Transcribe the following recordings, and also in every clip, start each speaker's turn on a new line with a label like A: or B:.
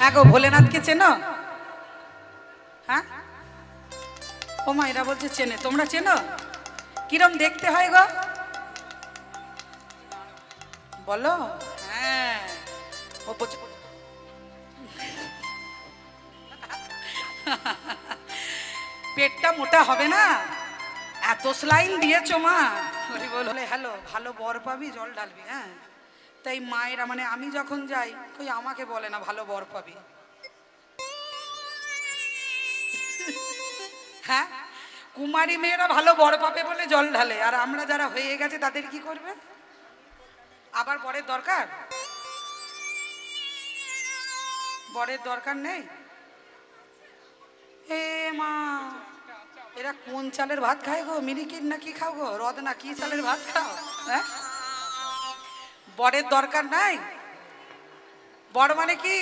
A: হ্যাঁ গো, ভোলেনাথকে চেনো? হ্যাঁ, ও মা, এরা বলছে চেনে। তোমরা চেনো? কিরম দেখতে হয় গো বলো? হ্যাঁ, ও পেটটা মোটা হবে না, এত স্লাইন দিয়েছো মা। বলে হ্যালো, ভালো বর পাবি, জল ঢালবি। হ্যাঁ, তাই মায়েরা, মানে আমি যখন যাই কই আমাকে বলে না ভালো বর পাবি। হ্যাঁ, কুমারী মেয়েরা ভালো বর পাবে বলে জল ঢালে, আর আমরা যারা হয়ে গেছে তাদের কি করবে? আবার বরের দরকার? বরের দরকার নেই। এ মা, এরা কোন চালের ভাত খায় গো? মিনিকির না কি খাও গো? রদ না কি চালের ভাত খাও? হ্যাঁ, বরের দরকার নাই। বর মানে কি?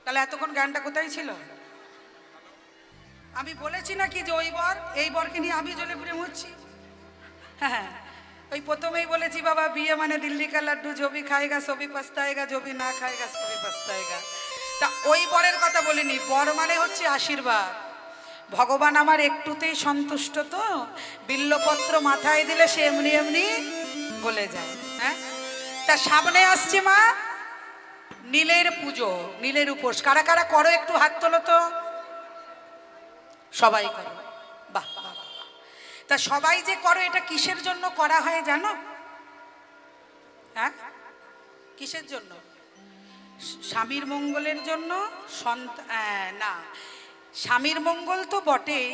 A: তাহলে এতক্ষণ জ্ঞানটা কোথায় ছিল? আমি বলেছি নাকি যে ওই বর, এই বরকে নিয়ে আমি জ্বলে পুড়ে মরছি? হ্যাঁ, ওই প্রথমেই বলেছি বাবা, বিয়ে মানে দিল্লি কা লাড্ডু, জবি খায়গা সবই পস্তায়েগা, জবি না খায়গা সবই পস্তায়েগা। তা ওই বরের কথা বলিনি। বর মানে হচ্ছে আশীর্বাদ। ভগবান আমার একটুতেই সন্তুষ্ট, তো বিল্লপত্র মাথায় দিলে সে এমনি এমনি বলে যায়। হ্যাঁ, তা সামনে আসছে মা নীলের পুজো, নীলের উপোস। কারা কারা করো একটু হাত তোলো তো। সবাই করো, বাহ বাহ। তা সবাই যে করো, এটা কিসের জন্য করা হয় জানো? হ্যাঁ, কিসের জন্য? স্বামীর মঙ্গলের জন্য। না, স্বামীর মঙ্গল তো বটেই,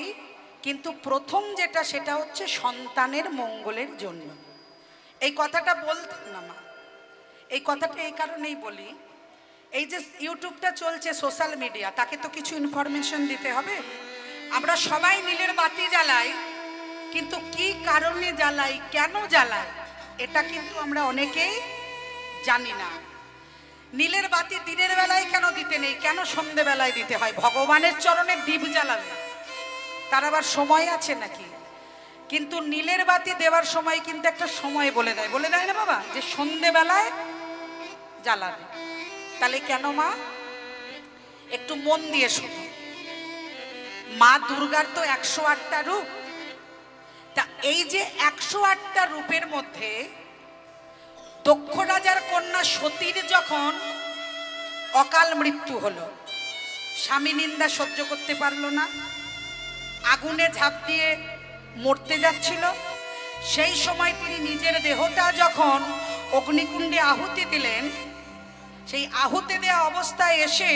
A: কিন্তু প্রথম যেটা সেটা হচ্ছে সন্তানের মঙ্গলের জন্য। এই কথাটা বলতাম না মা, এই কথাটা এই কারণেই বলি, এই যে ইউটিউবটা চলছে, সোশ্যাল মিডিয়া, তাকে তো কিছু ইনফরমেশন দিতে হবে। আমরা সবাই নীলের বাতি জ্বালাই, কিন্তু কি কারণে জ্বালাই, কেন জ্বালাই, এটা কিন্তু আমরা অনেকেই জানি না। নীলের বাতি দিনের বেলায় কেন দিতে নেই, কেন সন্ধ্যেবেলায় দিতে হয়? ভগবানের চরণে দীপ জ্বালাবে, তার আবার সময় আছে নাকি? কিন্তু নীলের বাতি দেওয়ার সময় কিন্তু একটা সময় বলে দেয়, বলে দেয় না বাবা, যে সন্ধ্যেবেলায় জ্বালাবে। তাহলে কেন মা? একটু মন দিয়ে শোনো। মা দুর্গার তো 108টা রূপ। তা এই যে 108টা রূপের মধ্যে দক্ষ রাজার কন্যা সতীর যখন অকাল মৃত্যু হলো, স্বামী নিন্দা সহ্য করতে পারলো না, আগুনে ঝাঁপ দিয়ে মরতে যাচ্ছিল, সেই সময় তিনি নিজের দেহটা যখন অগ্নিকুণ্ডে আহুতি দিলেন, সেই আহুতি দেওয়া অবস্থায় এসে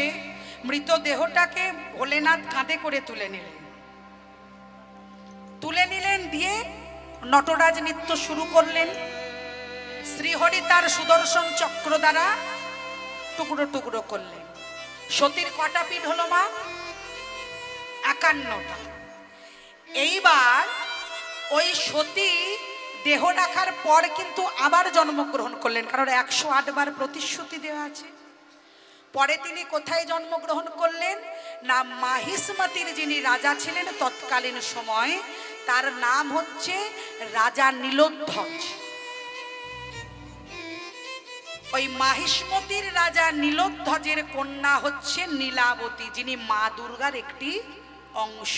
A: মৃত দেহটাকে ভোলেনাথ কাঁধে করে তুলে নিলেন, দিয়ে নটরাজ নৃত্য শুরু করলেন। শ্রীহরি তার সুদর্শন চক্র দ্বারা টুকরো টুকরো করলেন। সতীর কটা পিঠ হলো মা? 51টা। এইবার ওই সতী দেহ রাখার পর কিন্তু আবার জন্মগ্রহণ করলেন, কারণ 108 বার প্রতিশ্রুতি দেওয়া আছে। পরে তিনি কোথায় জন্মগ্রহণ করলেন না, মাহিষ্মতির যিনি রাজা ছিলেন তৎকালীন সময়, তার নাম হচ্ছে রাজা নীলোধ্বজ। ওই মাহিষ্মতির রাজা নীলোধ্বজের কন্যা হচ্ছে নীলাবতী, যিনি মা দুর্গার একটি অংশ।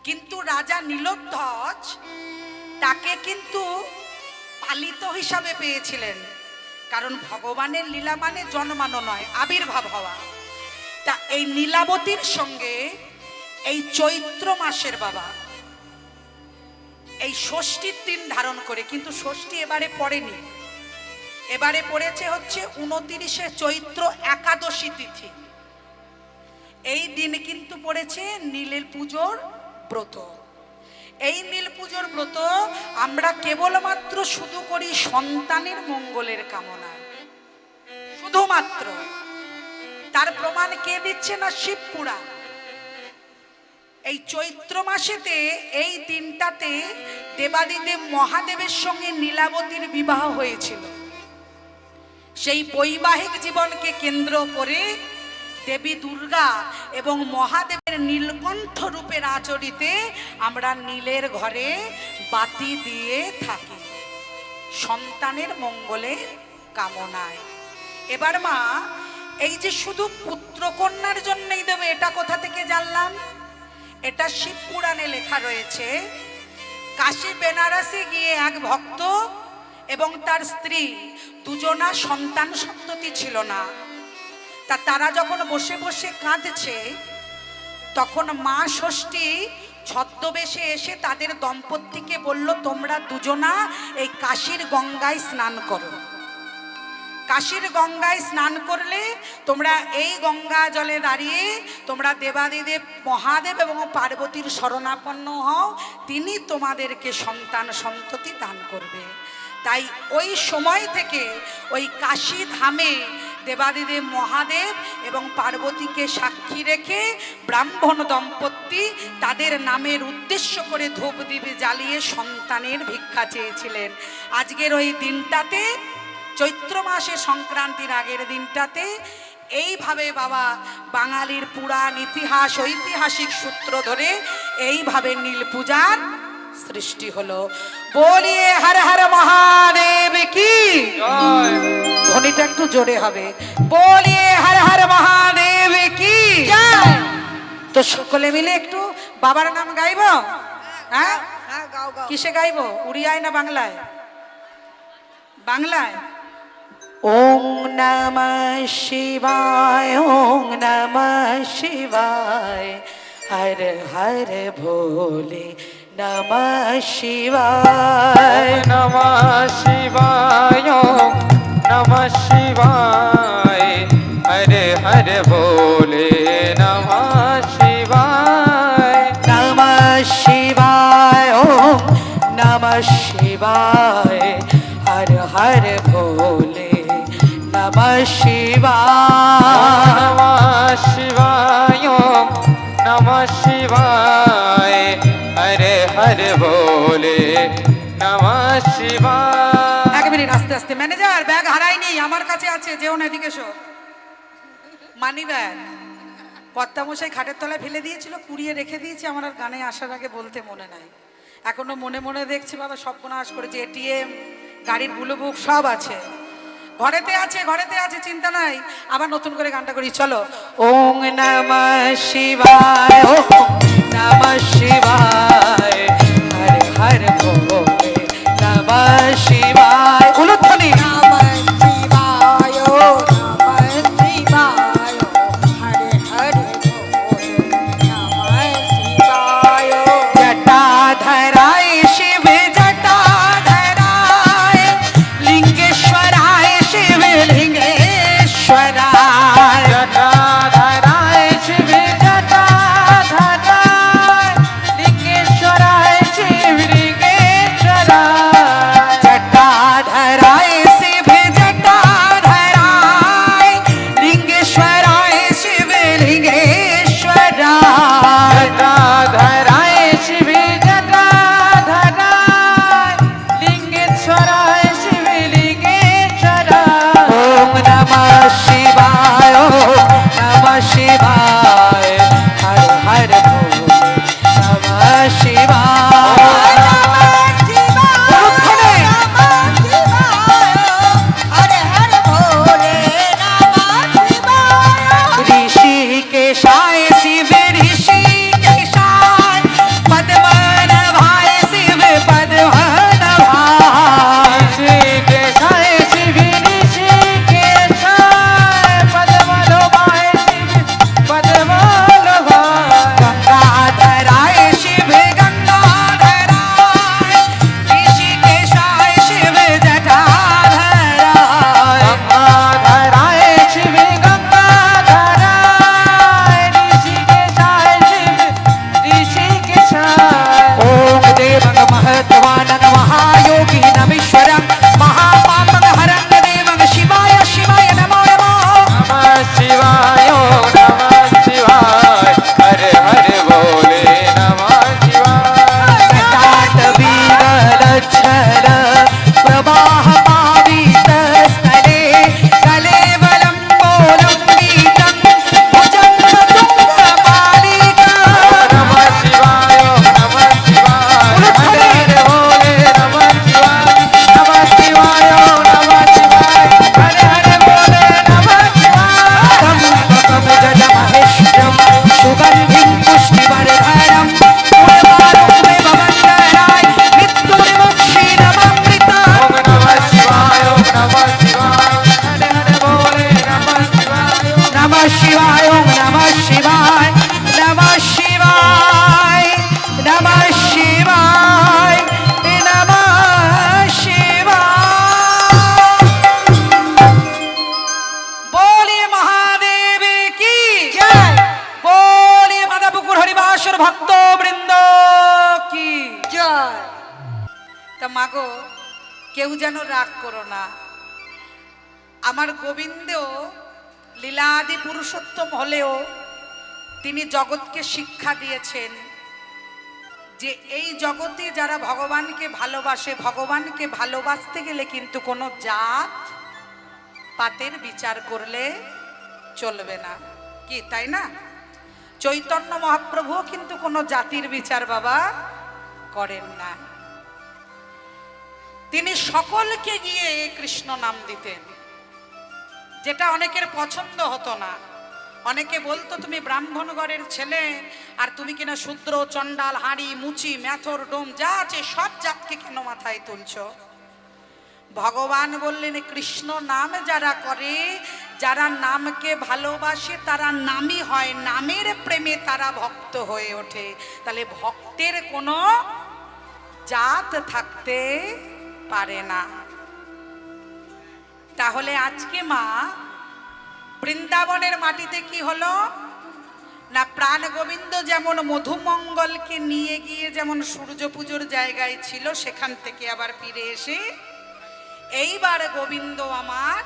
A: কিন্তু রাজা নীলোধ্বজ তাকে কিন্তু পালিত হিসাবে পেয়েছিলেন, কারণ ভগবানের লীলা মানে জন্মানো নয়, আবির্ভাব হওয়া। তা এই নীলাবতীর সঙ্গে এই চৈত্র মাসের বাবা এই ষষ্ঠীর দিন ধারণ করে, কিন্তু ষষ্ঠী এবারে পড়েনি, এবারে পড়েছে হচ্ছে 29শে চৈত্র একাদশী তিথি। এই দিন কিন্তু পড়েছে নীলের পুজোর ব্রত। এই নীল পুজোর ব্রত আমরা কেবলমাত্র শুধু করি সন্তানের মঙ্গলের কামনা, শুধুমাত্র। তার প্রমাণ কে দিচ্ছে না? শিবপুরাণ। এই চৈত্র মাসেতে এই দিনটাতে দেবাদিদেব মহাদেবের সঙ্গে নীলাবতীর বিবাহ হয়েছিল। সেই বৈবাহিক জীবনকে কেন্দ্র করে দেবী দুর্গা এবং মহাদেবের নীলকণ্ঠ রূপের আচরিতে আমরা নীলের ঘরে বাতি দিয়ে থাকি সন্তানের মঙ্গলের কামনায়। এবার মা এই যে শুধু পুত্র কন্যার জন্যই দেবে এটা কোথা থেকে জানলাম? এটা শিব পুরাণে লেখা রয়েছে। কাশী বেনারসে গিয়ে এক ভক্ত এবং তার স্ত্রী দুজনা সন্তান সন্ততি ছিল না। তারা যখন বসে বসে কাঁদছে, তখন মা ষষ্ঠী ছদ্মবেশে এসে তাদের দম্পতিকে বলল, তোমরা দুজনা এই কাশীর গঙ্গায় স্নান করো। কাশীর গঙ্গায় স্নান করলে তোমরা এই গঙ্গা জলে দাঁড়িয়ে তোমরা দেবাদিদেব মহাদেব এবং পার্বতীর শরণাপন্ন হও, তিনি তোমাদেরকে সন্তান সন্ততি দান করবে। তাই ওই সময় থেকে ওই কাশী ধামে দেবাদিদেব মহাদেব এবং পার্বতীকে সাক্ষী রেখে ব্রাহ্মণ দম্পতি তাদের নামের উদ্দেশ্য করে ধূপদীপ জ্বালিয়ে সন্তানের ভিক্ষা চেয়েছিলেন। আজকের ওই দিনটাতে, চৈত্র মাসে সংক্রান্তির আগের দিনটাতে, এইভাবে বাবা বাঙালির পুরাণ ইতিহাস ঐতিহাসিক সূত্র ধরে এইভাবে নীল পূজার সৃষ্টি হলো। বলিয়ে হর হর মহাদেব কি জয়। ধ্বনিটা একটু জোরে হবে। বলিয়ে হর হর মহাদেব কি জয়। তো সকলে মিলে একটু বাবার নাম গাইব। হ্যাঁ, কিসে গাইব? উড়িয়ায় না বাংলায়? বাংলায়। ওং নমঃ শিবায়, ওং নমঃ শিবায়, হর হর ভোলে নমঃ শিবায়,
B: নমঃ শিবায়, নমঃ শিবায়, হর হর ভোলে নমঃ শিবায়,
A: নমঃ শিবায়, ওং নমঃ শিবায়, হর হর ভোলে নমঃ শিবায়,
B: নমঃ শিবায়, নমঃ শিবায়, হর হর ভোলে নমঃ শিবায়।
A: এক মিনিট, আস্তে আস্তে। ম্যানেজার, ব্যাগ হারাইনি, আমার কাছে আছে, যেও না, এদিকে এসো। মানি ব্যাগ কর্তামশাই খাটের তলায় ফেলে দিয়েছিল, কুড়িয়ে রেখে দিয়েছি, আমার আর গানে আসার আগে বলতে মনে নাই। এখনো মনে মনে দেখছি বাবা সর্বনাশ করেছে। এটিএম, গাড়ির বুলো বুক সব আছে, ঘরেতে আছে, ঘরেতে আছে, চিন্তা নাই। আবার নতুন করে গানটা করি, চলো। ওং নমঃ শিবায়, ওং নমঃ শিবায়, হর হর ভোলে নমঃ শিবায়। উলুধ্বনি। নমঃ শিবায়, নমঃ শিবায়, হর হর ভোলে নমঃ শিবায়। জটাধরায় শিব, জটাধরায় লিঙ্গেশ্বরায় শিব, লিঙ্গেশ্বরায়।
B: জটাধরায় শিব, জটাধরায় লিঙ্গেশ্বরায় শিব, লিঙ্গেশ্বরায়।
A: জটা নমঃ শিবায়, ওম নমঃ শিবায়, নমঃ শিবায়, নমঃ শিবায়, নমঃ শিবায়। बोलिए महादेव की जय, बोलिए माधवपुर हरिवासर भक्त বৃন্দ কি জয়। তা মাগো কেউ যেন রাগ করো না, আমার গোবিন্দ লীলাদি পুরুষোত্তম হলেও তিনি জগৎকে শিক্ষা দিয়েছেন যে এই জগতে যারা ভগবানকে ভালোবাসে, ভগবানকে ভালোবাসতে গেলে কিন্তু কোনো জাত পাতের বিচার করলে চলবে না, কি তাই না? চৈতন্য মহাপ্রভুও কিন্তু কোনো জাতির বিচার বাবা করেন না। তিনি সকলকে গিয়ে কৃষ্ণ নাম দিতেন, যেটা অনেকের পছন্দ হতো না। অনেকে বলতো তুমি ব্রাহ্মণ ঘরের ছেলে আর তুমি কিনা শূদ্র, চণ্ডাল, হাঁড়ি, মুচি, মেথর, ডোম যা আছে সব জাতকে কেন মাথায় তুলছো? ভগবান বললেন কৃষ্ণ নাম যারা করে, যারা নামকে ভালোবাসে তারা নামই হয়, নামের প্রেমে তারা ভক্ত হয়ে ওঠে। তাহলে ভক্তের কোনো জাত থাকতে পারে না। তাহলে আজকে মা বৃন্দাবনের মাটিতে কি হলো না, প্রাণ গোবিন্দ যেমন মধুমঙ্গলকে নিয়ে গিয়ে যেমন সূর্য পুজোর জায়গায় ছিল, সেখান থেকে আবার ফিরে এসে এইবার গোবিন্দ আমার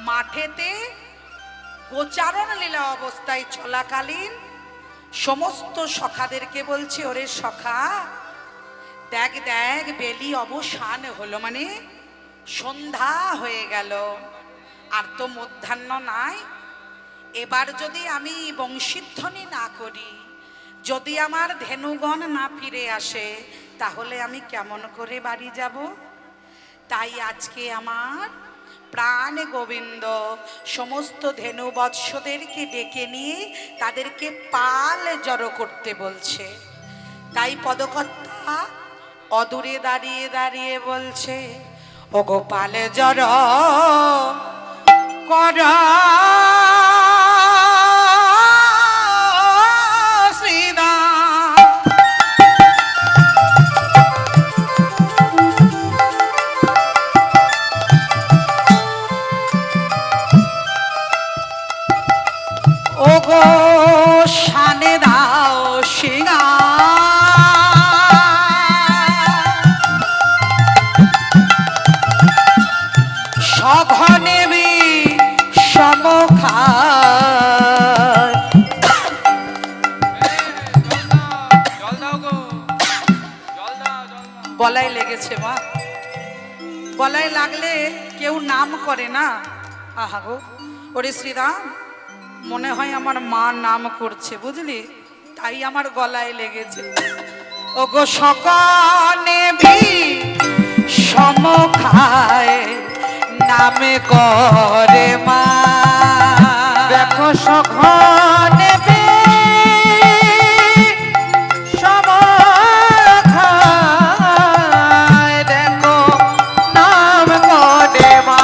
A: মাঠেতে গোচারণ লীলা অবস্থায় চলাকালীন সমস্ত সখাদেরকে বলছে, ওরে সখা দেখ দেখ বেলি অবসান হলো, মানে সন্ধ্যা হয়ে গেল, আর তো মধ্যাহ্ন নাই। এবার যদি আমি বংশীধ্বনি না করি, যদি আমার ধেনুগণ না ফিরে আসে, তাহলে আমি কেমন করে বাড়ি যাব? তাই আজকে আমার প্রাণ গোবিন্দ সমস্ত ধেনু বৎসদেরকে ডেকে নিয়ে তাদেরকে পাল জড়ো করতে বলছে। তাই পদকর্তা অদূরে দাঁড়িয়ে দাঁড়িয়ে বলছে, ও গোপাল জড়ো কর ওগো শানে দাও সিঙা, সঘনে বি সমখা। গলায় লেগেছে মা, গলায় লাগলে কেউ নাম করে না। আহা গো, ওরে শ্রীরাম মনে হয় আমার মা নাম করছে, বুঝলি, তাই আমার গলায় লেগেছে। ও গো সকনে বি সমখায় নামে করে মা,
B: দেখো সঘনে বি সমখায়, দেখো নাম করে মা।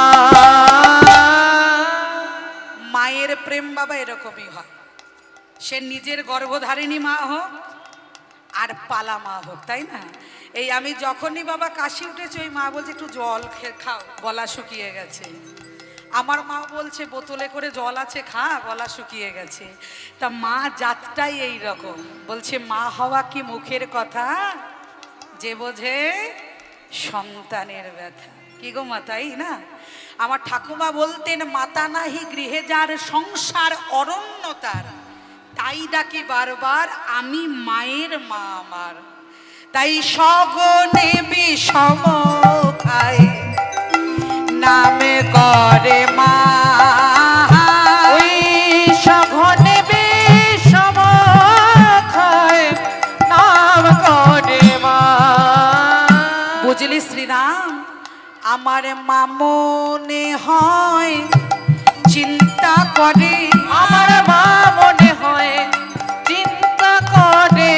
A: মায়ের প্রেম বাবা এরকমই হয়, সে নিজের গর্ভধারিণী মা হোক আর পালা মা হোক, তাই না? এই আমি যখনই বাবা কাশি উঠেছে, ওই মা বলছে একটু জল খাও, গলা শুকিয়ে গেছে। আমার মা বলছে বোতলে করে জল আছে খা, গলা শুকিয়ে গেছে। তা মা জাতটাই এই রকম, বলছে মা হওয়া কি মুখের কথা, যে বোঝে সন্তানের ব্যথা। কি গো মা, তাই না? আমার ঠাকুমা বলতেন, মাতা নাহি গৃহে যার সংসার অরণ্য তার, তাই ডাকি বারবার আমি মায়ের মা আমার। তাই সগনে বিষম খায় নামে করে মা,
B: ওই সঘনে বিষম খায় নাম করে মা।
A: বুঝলি শ্রীরাম, আমার মা মনে হয় চিন্তা করে,
B: আমার মা মনে হয় চিন্তা করে,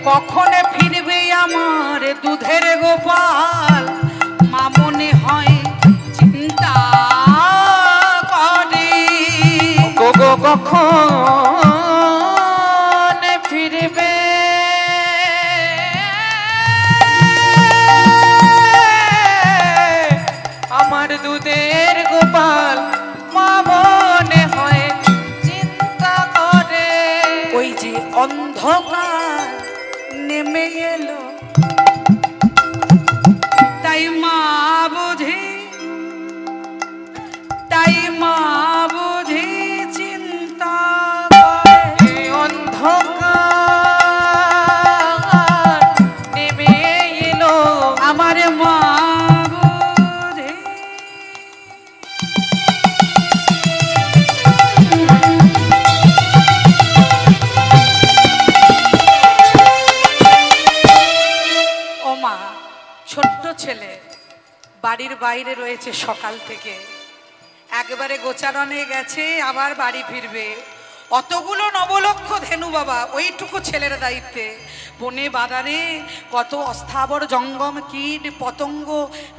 A: কখন ফিরবে আমার দুধের গোপাল। মা মনে হয় চিন্তা করে,
B: গো কখন ফিরবে আমার দুধের গোপাল মা মনে হয় চিন্তা করে
A: ওই যে অন্ধকার নেমে এলো তাই মা বুঝি চিন্তা করে।
B: এই অন্ধকার নেমে এলো
A: আমার মা বুঝি ও মা, ছোট্ট ছেলে বাড়ির বাইরে রয়েছে সকাল থেকে, একবারে গোচারণে গেছে, আবার বাড়ি ফিরবে। অতগুলো নবলক্ষ ধেনু বাবা ওইটুকু ছেলের দায়িত্বে, বনে বাদারে কত অস্থাবর জঙ্গম কীট পতঙ্গ,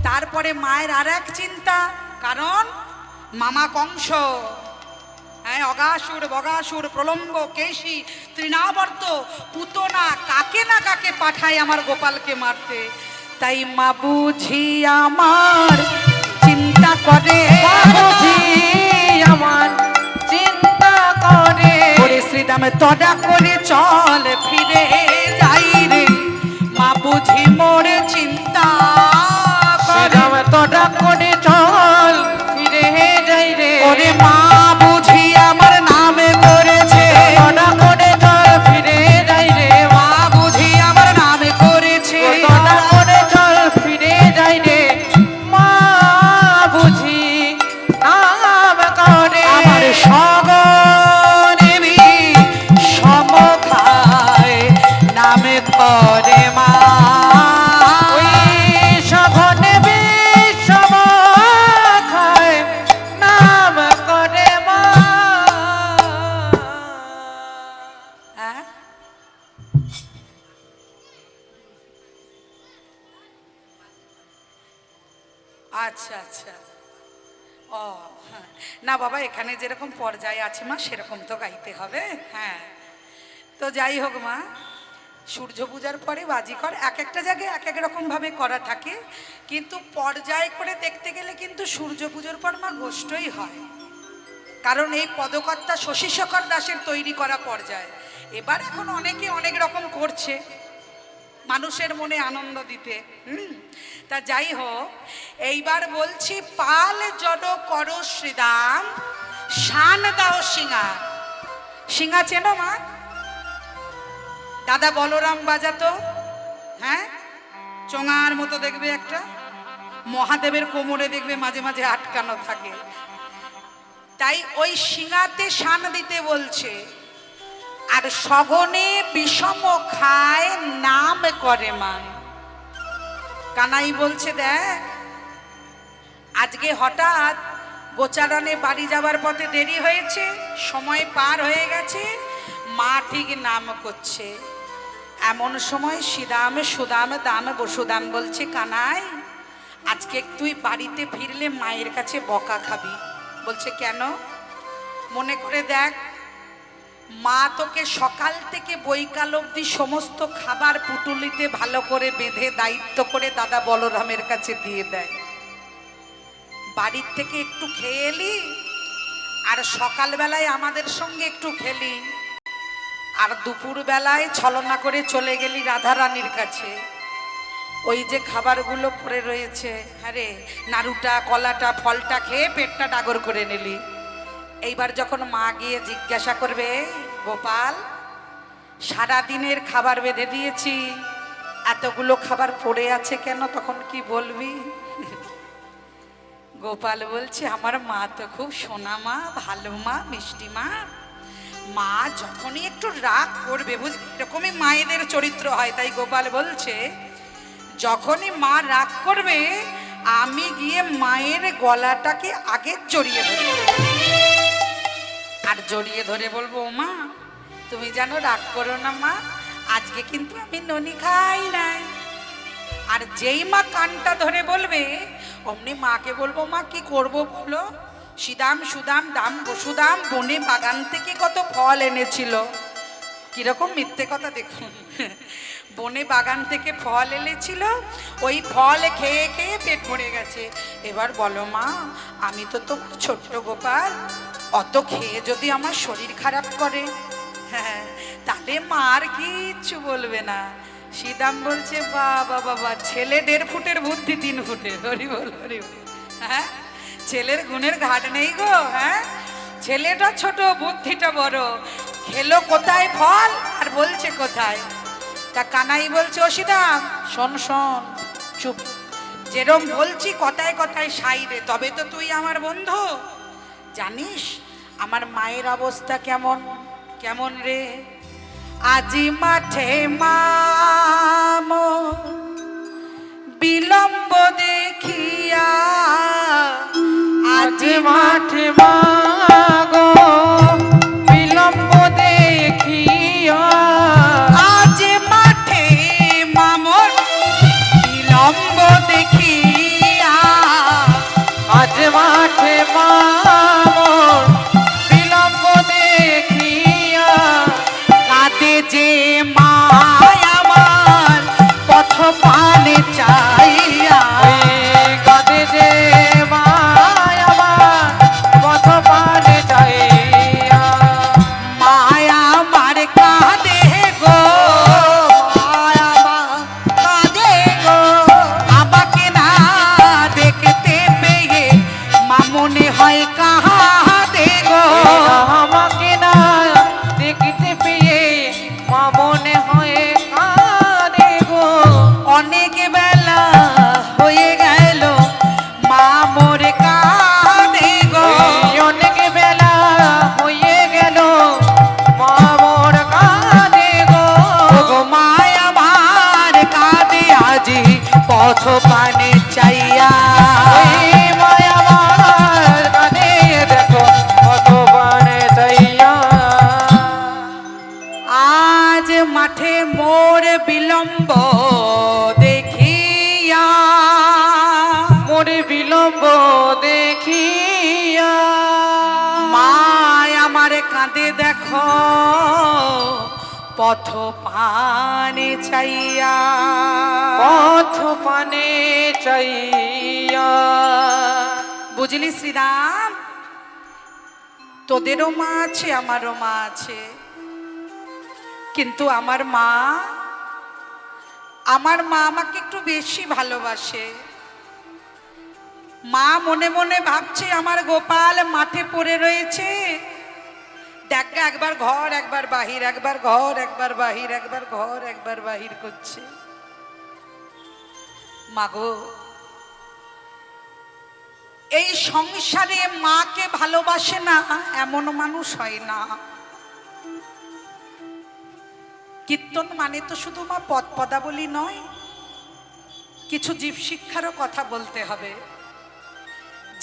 A: তারপরে মায়ের আর এক চিন্তা, কারণ মামা কংস, হ্যাঁ, অগাসুর বগাসুর প্রলম্ব কেশী তৃণাবর্ত পুতনা কাকে না কাকে পাঠায় আমার গোপালকে মারতে। তাই মা বুঝি আমার চিন্তা করে,
B: বুঝি আমার চিন্তা করে
A: ওরে শ্রীরামে তডা করে চল ফিরে যাই রে, মা বুঝি মোরে চিন্তা করে।
B: শ্রীরাম তোরা করে চল ফিরে যাই রে
A: ওরে মা বুঝি আমার নামে করেছে,
B: তোরা করে চল ফিরে যাই রে
A: মা বুঝি আমার নামে করেছে,
B: তোরা করে চল ফিরে যাই রে মা বুঝি নাম করে
A: আমার সগনেবি সমখায় নামে করে মা।
B: ওই সঘনে বিষম খায় নাম করে মা
A: হ্যাঁ? আচ্ছা আচ্ছা, ও হ্যাঁ। না বাবা, এখানে যেরকম পর্যায়ে আছে মা সেরকম তো গাইতে হবে। হ্যাঁ, তো যাই হোক মা, সূর্য পূজার পরে বাজিকর এক একটা জায়গায় এক এক রকমভাবে করা থাকে, কিন্তু পর্যায় করে দেখতে গেলে কিন্তু সূর্য পুজোর পর মা গোষ্ঠই হয়, কারণ এই পদকর্তা শশীশেখর দাসের তৈরি করা পর্যায়। এবার এখন অনেকে অনেক রকম করছে মানুষের মনে আনন্দ দিতে। তা যাই হোক, এইবার বলছি, পাল জড করো শ্রীদাম, শান দাও সিঙা। সিঙা চেনো মা? দাদা বলরাম বাজাতো, হ্যাঁ, চোঙার মতো দেখবে একটা, মহাদেবের কোমরে দেখবে মাঝে মাঝে আটকানো থাকে, তাই ওই সিঙাতে শান দিতে বলছে। আর সগনে বিষম খায় নাম করে মান। কানাই বলছে, দেখ আজকে হঠাৎ গোচারণে বাড়ি যাবার পথে দেরি হয়েছে, সময় পার হয়ে গেছে, মা ঠিক নাম করছে। এমন সময় শ্রীদাম সুদাম দাম বসুদাম বলছে, কানাই আজকে তুই বাড়িতে ফিরলে মায়ের কাছে বকা খাবি। বলছে কেন? মনে করে দেখ, মা তোকে সকাল থেকে বৈকাল অবধি সমস্ত খাবার পুটুলিতে ভালো করে বেঁধে দায়িত্ব করে দাদা বলরামের কাছে দিয়ে দেয়। বাড়ির থেকে একটু খেয়ে এলি, আর সকালবেলায় আমাদের সঙ্গে একটু খেলি, আর দুপুর বেলায় ছলনা করে চলে গেলি রাধারানীর কাছে। ওই যে খাবারগুলো পড়ে রয়েছে, আরে নাড়ুটা কলাটা ফলটা খেয়ে পেটটা ডাগর করে নিলি। এইবার যখন মা গিয়ে জিজ্ঞাসা করবে, গোপাল সারা দিনের খাবার বেঁধে দিয়েছি, এতগুলো খাবার পড়ে আছে কেন? তখন কি বলবি? গোপাল বলছে, আমার মা তো খুব সোনা মা, ভালো মা, মিষ্টি মা। মা যখনই একটু রাগ করবে, বুঝলি, এরকমই মায়েদের চরিত্র হয়। তাই গোপাল বলছে, যখনই মা রাগ করবে আমি গিয়ে মায়ের গলাটাকে আগে জড়িয়ে ধরব, আর জড়িয়ে ধরে বলবো, মা তুমি জানো রাগ করো না মা, আজকে কিন্তু আমি ননি খাই নাই। আর যেই মা কানটা ধরে বলবে, অমনি মাকে বলবো, মা কি করব বলো? সিদাম সুদাম দাম বসুদাম বনে বাগান থেকে কত ফল এনেছিল। কিরকম মিথ্যে কথা দেখুন, বনে বাগান থেকে ফল এনেছিল, ওই ফল খেয়ে খেয়ে পেট ভরে গেছে। এবার বলো মা, আমি তো তোমার ছোট্ট গোপাল, অত খেয়ে যদি আমার শরীর খারাপ করে, হ্যাঁ, তাহলে মা আর কিচ্ছু বলবে না। সিদাম বলছে, বাবা বাবা, ছেলে 1.5 ফুটের বুদ্ধি 3 ফুটের। হরি বল, হরি বল। হ্যাঁ, ছেলের গুণের ঘাট নেই গো। হ্যাঁ, ছেলেটা ছোট, বুদ্ধিটা বড়। খেলো কোথায় ফল আর বলছে কোথায়। তা কানাই বলছে, ও সিদাম শোন শোন, চুপ, যেরম বলছি কথায় কথায় সাইরে, তবে তো তুই আমার বন্ধু। জানিস আমার মায়ের অবস্থা কেমন? কেমন রে? আজি মাঠে মাম বিলম্ব দেখিয়া,
B: আজ মাঠে মাগো বিলম্ব দেখিয়া,
A: আজ মাঠে মামর বিলম্ব দেখিয়া,
B: আজ মাঠে মামর বিলম্ব দেখিয়া,
A: কাঁদে যে মায় আমার পথ পানে চাইয়া।
B: কাঁদে যে মায় আমার পথ পানে চাইয়া,
A: মায়া আমার কাঁদে গো, মায়া আমার কাঁদে গো, আমাকে না দেখতে পেয়ে মা মনে হয় কাঁদে গো।
B: আমাকে না দেখতে পেয়ে মা মনে হয় কাঁদে গো।
A: অনেক বেলা হয়ে গেল মা মোর কাঁদে গো।
B: এই অনেক বেলা হয়ে গেল মা মোর কাঁদে গো।
A: ওগো মায় আমার কাঁদে আজি পথ পানে চাইয়া।
B: ওই মায়া আমার কাঁদে দেখো কত বানে চাইয়া।
A: আজ মাঠে মোর বিলম্ব দেখিয়া,
B: মোর বিলম্ব দেখিয়া,
A: মায় আমার কাঁদে দেখো পথ পানে চাইয়া।
B: পথ পানে চাইয়া।
A: বুঝলি শ্রীরাম, তোদেরও মা আছে আমারও মা আছে, কিন্তু আমার মা আমাকে একটু বেশি ভালোবাসে। মা মনে মনে ভাবছে আমার গোপাল মাঠে পড়ে রয়েছে, দেখ একবার ঘর একবার বাহির, একবার ঘর একবার বাহির, একবার ঘর একবার বাহির করছে। মাগো, এই সংসারে মাকে ভালোবাসে না এমন মানুষ হয় না। কীর্তন মানে তো শুধু মা পদ পদাবলী নয়, কিছু জীব শিক্ষারও কথা বলতে হবে।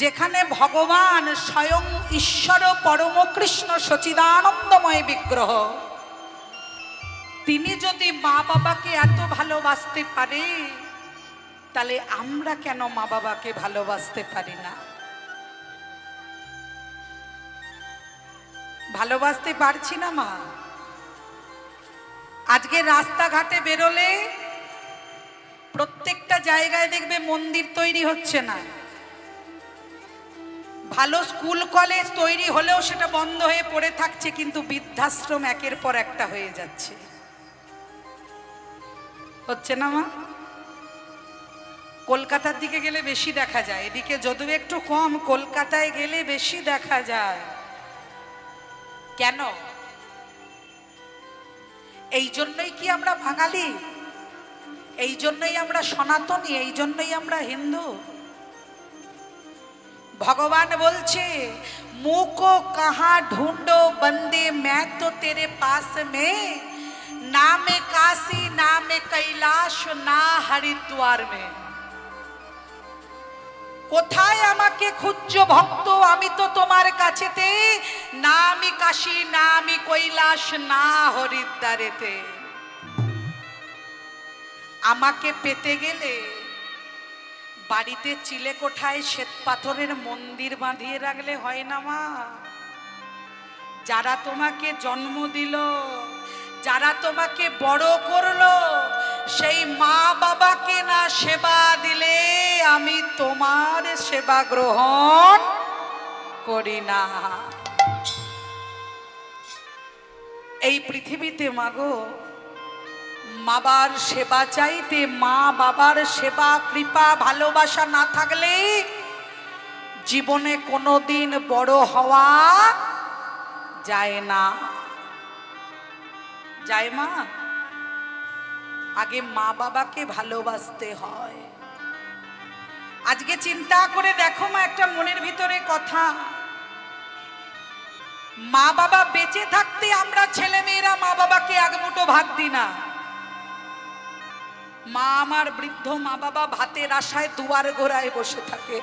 A: যেখানে ভগবান স্বয়ং ঈশ্বর পরম কৃষ্ণ সচিদানন্দময় বিগ্রহ, তিনি যদি মা বাবাকে এত ভালোবাসতে পারে, তাহলে আমরা কেন মা বাবাকে ভালোবাসতে পারি না? ভালোবাসতে পারছি না মা? আজকে রাস্তাঘাটে বেরোলে প্রত্যেকটা জায়গায় দেখবে মন্দির তৈরি হচ্ছে না, ভালো স্কুল কলেজ তৈরি হলেও সেটা বন্ধ হয়ে পড়ে থাকছে, কিন্তু বৃদ্ধাশ্রম একের পর একটা হয়ে যাচ্ছে। হচ্ছে না মা? কলকাতার দিকে গেলে বেশি দেখা যায়, এদিকে যদিও একটু কম, কলকাতায় গেলে বেশি দেখা যায়। কেন? এই জন্যই কি আমরা বাঙালি? এই জন্যই আমরা সনাতনী? এই জন্যই আমরা হিন্দু? ভগবান বলছে, মুকো কাহা ঢুंढो बंदे मैं तो तेरे पास में, ना में काशी ना में कैलाश ना हरिद्वार में। কোথায় আমাকে খুঁজছো ভক্ত? আমি তো তোমার কাছেতে, না আমি কাশী না আমি কৈলাস না হরিদ্বারেতে। আমাকে পেতে গেলে বাড়িতে চিলে কোঠায় শ্বেত পাথরের মন্দির বাঁধিয়ে রাখলে হয় না মা। যারা তোমাকে জন্ম দিল, যারা তোমাকে বড় করলো, সেই মা বাবাকে না সেবা দিলে আমি তোমার সেবা গ্রহণ করি না। এই পৃথিবীতে মাগো মাবার সেবা চাইতে, মা বাবার সেবা কৃপা ভালোবাসা না থাকলে জীবনে কোনোদিন বড় হওয়া যায় না। যায় মা? আগে মা বাবাকে ভালোবাসতে হয়। আজকে চিন্তা করে দেখো মা, একটা মনের ভিতরে কথা, মা বাবা বেঁচে থাকতে আমরা ছেলে মেয়েরা মা বাবাকে এক মুঠো ভাত দিই না। মা আমার বৃদ্ধ মা বাবা ভাতের আশায় দুয়ার গোড়ায় বসে থাকে।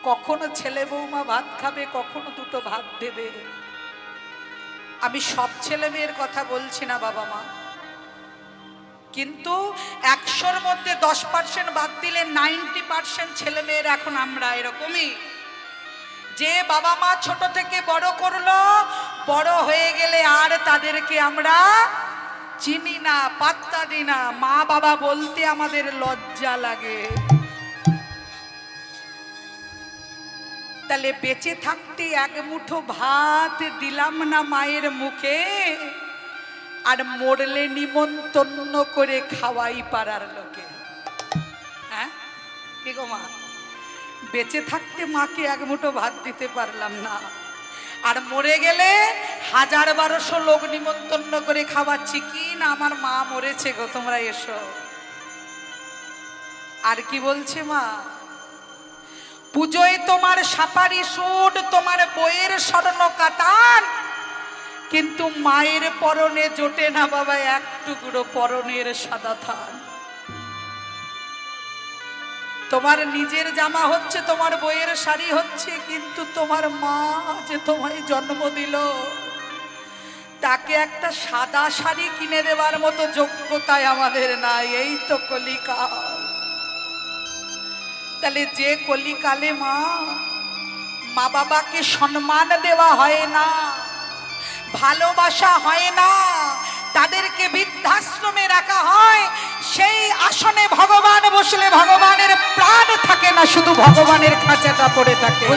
A: কখনো ছেলে বৌমা ভাত খাবে, কখনো দুটো ভাত দেবে। আমি সব ছেলে মেয়ের কথা বলছি না বাবা মা, কিন্তু 100-র মধ্যে 10% বাদ দিলে 90% ছেলে মেয়ের এখন আমরা এরকমই, যে বাবা মা ছোট থেকে বড় করলো, বড় হয়ে গেলে আর তাদেরকে আমরা চিনি না, পাত্তা দিই না। মা বাবা বলতে আমাদের লজ্জা লাগে। তাহলে বেঁচে থাকতে এক মুঠো ভাত দিলাম না মায়ের মুখে, আর মরলে নিমন্ত্রণ করে খাওয়াই পাড়ার লোকে। হ্যাঁ কি গো মা, বেঁচে থাকতে মাকে এক মুঠো ভাত দিতে পারলাম না, আর মরে গেলে 1000-1200 লোক নিমন্ত্রণ করে খাওয়াচ্ছি। কি না আমার মা মরেছে গো, তোমরা এসো। আর কি বলছে মা, পুজোয় তোমার সাপারি সুট, তোমার বইয়ের স্বর্ণ কাতান, কিন্তু মায়ের পরনে জোটে না বাবা এক টুকরো পরনের সাদা থান। তোমার নিজের জামা হচ্ছে, তোমার বইয়ের শাড়ি হচ্ছে, কিন্তু তোমার মা যে তোমায় জন্ম দিল তাকে একটা সাদা শাড়ি কিনে দেওয়ার মতো যোগ্যতায় আমাদের নাই। এই তো কলিকাল। তাহলে যে কলিকালে মা বাবাকে সম্মান দেওয়া হয় না, ভালোবাসা হয় না, তাদেরকে বৃদ্ধাশ্রমে রাখা হয়, সেই আসনে ভগবান বসলে ভগবানের প্রাণ থাকে না, শুধু ভগবানের খাঁচাটা পড়ে থাকে।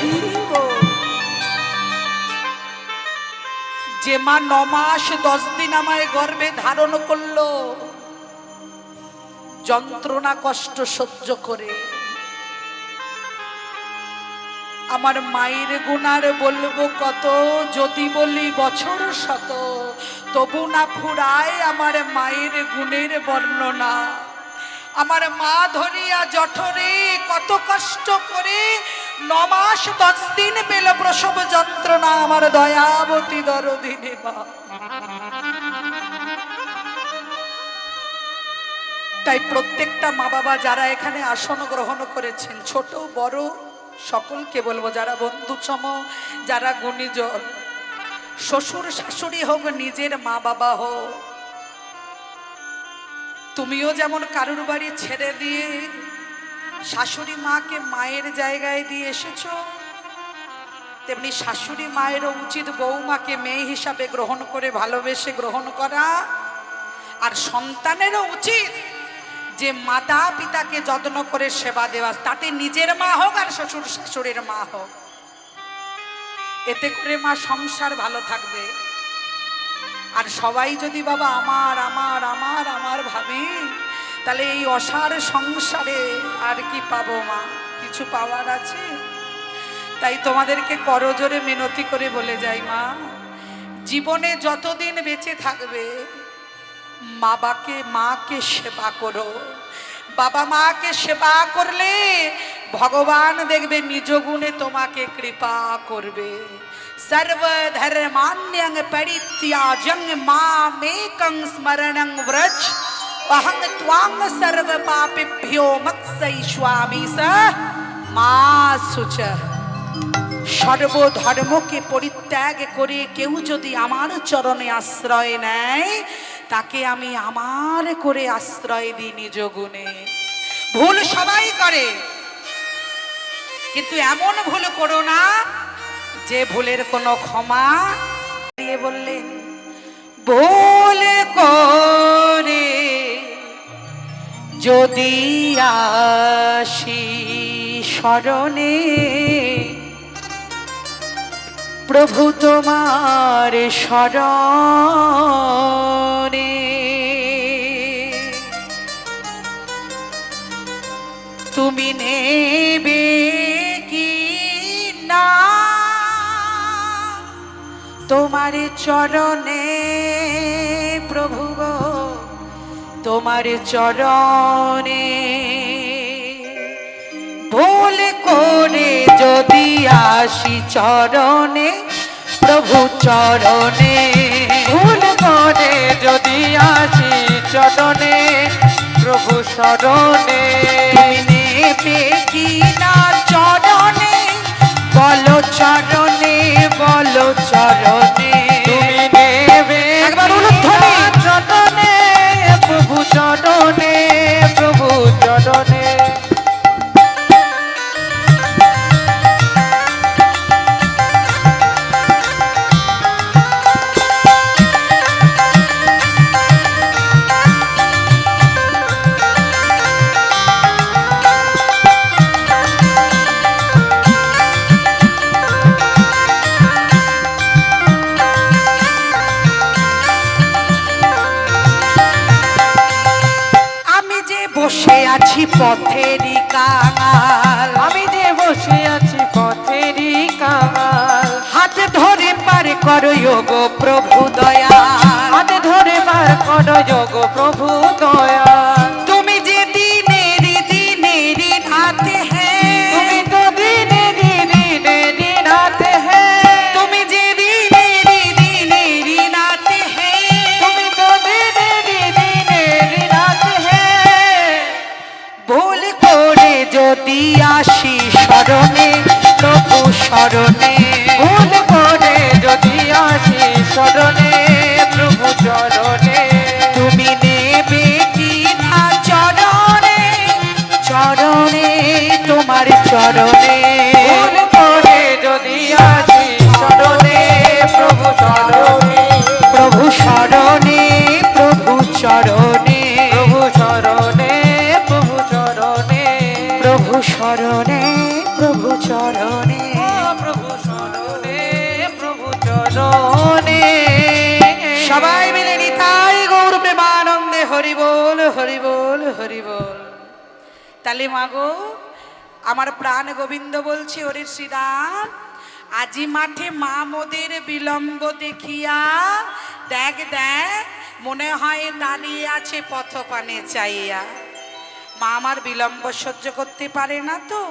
A: যে মা 9 মাস 10 দিন আমায় গর্ভে ধারণ করলো, যন্ত্রণা কষ্ট সহ্য করে, আমার মায়ের গুণার বলবো কত, যদি বলি বছর শত, তবু না ফুরায় আমার মায়ের গুণের বর্ণনা। আমার মা ধরিয়া জঠরে কত কষ্ট করে 9 মাস 10 দিন পেল প্রসব যন্ত্রণা, আমার দয়াবতী দরদিনী মা। তাই প্রত্যেকটা মা বাবা যারা এখানে আসন গ্রহণ করেছেন, ছোট বড় সকলকে বলবো, যারা বন্ধুসম, যারা গুণীজন, শ্বশুর শাশুড়ি হোক, নিজের মা বাবা হোক, তুমিও যেমন কারুর বাড়ি ছেড়ে দিয়ে শাশুড়ি মাকে মায়ের জায়গায় দিয়ে এসেছো, তেমনি শাশুড়ি মায়েরও উচিত বৌমাকে মেয়ে হিসাবে গ্রহণ করে ভালোবেসে গ্রহণ করা। আর সন্তানেরও উচিত যে মাতা পিতাকে যত্ন করে সেবা দেওয়া, তাতে নিজের মা হোক আর শ্বশুর শাশুড়ির মা হোক। এতে করে মা সংসার ভালো থাকবে। আর সবাই যদি বাবা আমার আমার আমার আমার ভাবি, তাহলে এই অসার সংসারে আর কি পাবো মা? কিছু পাওয়ার আছে? তাই তোমাদেরকে করজোরে মিনতি করে বলে যাই মা, জীবনে যতদিন বেঁচে থাকবে মাকে সেবা করো। বাবা মাকে সেবা করলে ভগবান দেখবে নিজ গুণে তোমাকে কৃপা করবে। सर्वधर्मान्यं परित्याज्य मामेकं स्मरणं व्रज अहं त्वां सर्वपापेभ्यो मोक्षयिष्यामि स मा शुचः। সর্বধর্মকে পরিত্যাগ করে কেউ যদি আমার চরণে আশ্রয় নেয়, তাকে আমি আমার করে আশ্রয় দিই নিজ গুণে। ভুল সবাই করে, কিন্তু এমন ভুল করো না যে ভুলের কোনো ক্ষমা দিয়ে বললেন, ভুল করে যদি আসি শরণে প্রভু তোমার শরণে, তুমি নেবে কি না তোমার চরণে প্রভু গো, তোমার চরণে ভুল করে যদি আসি চরণে প্রভু চরণে,
B: ভুল করে যদি আসি চরণে প্রভু শরণে,
A: তুমি নেবে কি না চরণে বলো চরণে, বলো চরণে,
B: তুমি নেবে
A: একবার
B: কি
A: উলুধ্বনি।
B: না চরণে প্রভু চরণে, প্রভু চরণে।
A: বসে আছি পথেরই কাঙাল,
B: আমি যে বসে আছি পথেরই কাঙাল,
A: হাত ধরে পার করো গো প্রভু দয়াল,
B: হাতে ধরে পার করো গো প্রভু দয়াল।
A: তুমি যে দিনেরি দিনেরি রাতে হ্যাঁ,
B: তুমি তো দিনে দিনে দিনে রাতে হ্যাঁ,
A: তুমি যে দিনেরি দিনেরি রাতে হ্যাঁ,
B: তুমি তো দিনে দিনে রাতে হ্যাঁ।
A: ভুল করে যদি আসি শরণে প্রভু শরণে,
B: ভুল করে যদি আসি শরণে প্রভু চরণে,
A: তুমি নেবে কি না চরণে, চরণে তোমার চরণে,
B: ভুল করে যদি আসি শরণে প্রভু চরণে,
A: প্রভু শরণে প্রভু চরণে,
B: প্রভু চরণে, প্রভু চরণে,
A: প্রভু শরণে প্রভু চরণে,
B: প্রভু চরণে, প্রভু চরণে।
A: সবাই মিলে নিতাই গৌর প্রেমানন্দে হরি বল হরি বল হরি বল। তাহলে মাগো আমার প্রাণ গোবিন্দ বলছে, ওরে শ্রীরাম আজি মাঠে মা মোদের বিলম্ব দেখিয়া দেখ দেখ মনে হয় দাঁড়িয়ে আছে পথপানে চাইয়া। মা আমার বিলম্ব সহ্য করতে পারে না তো,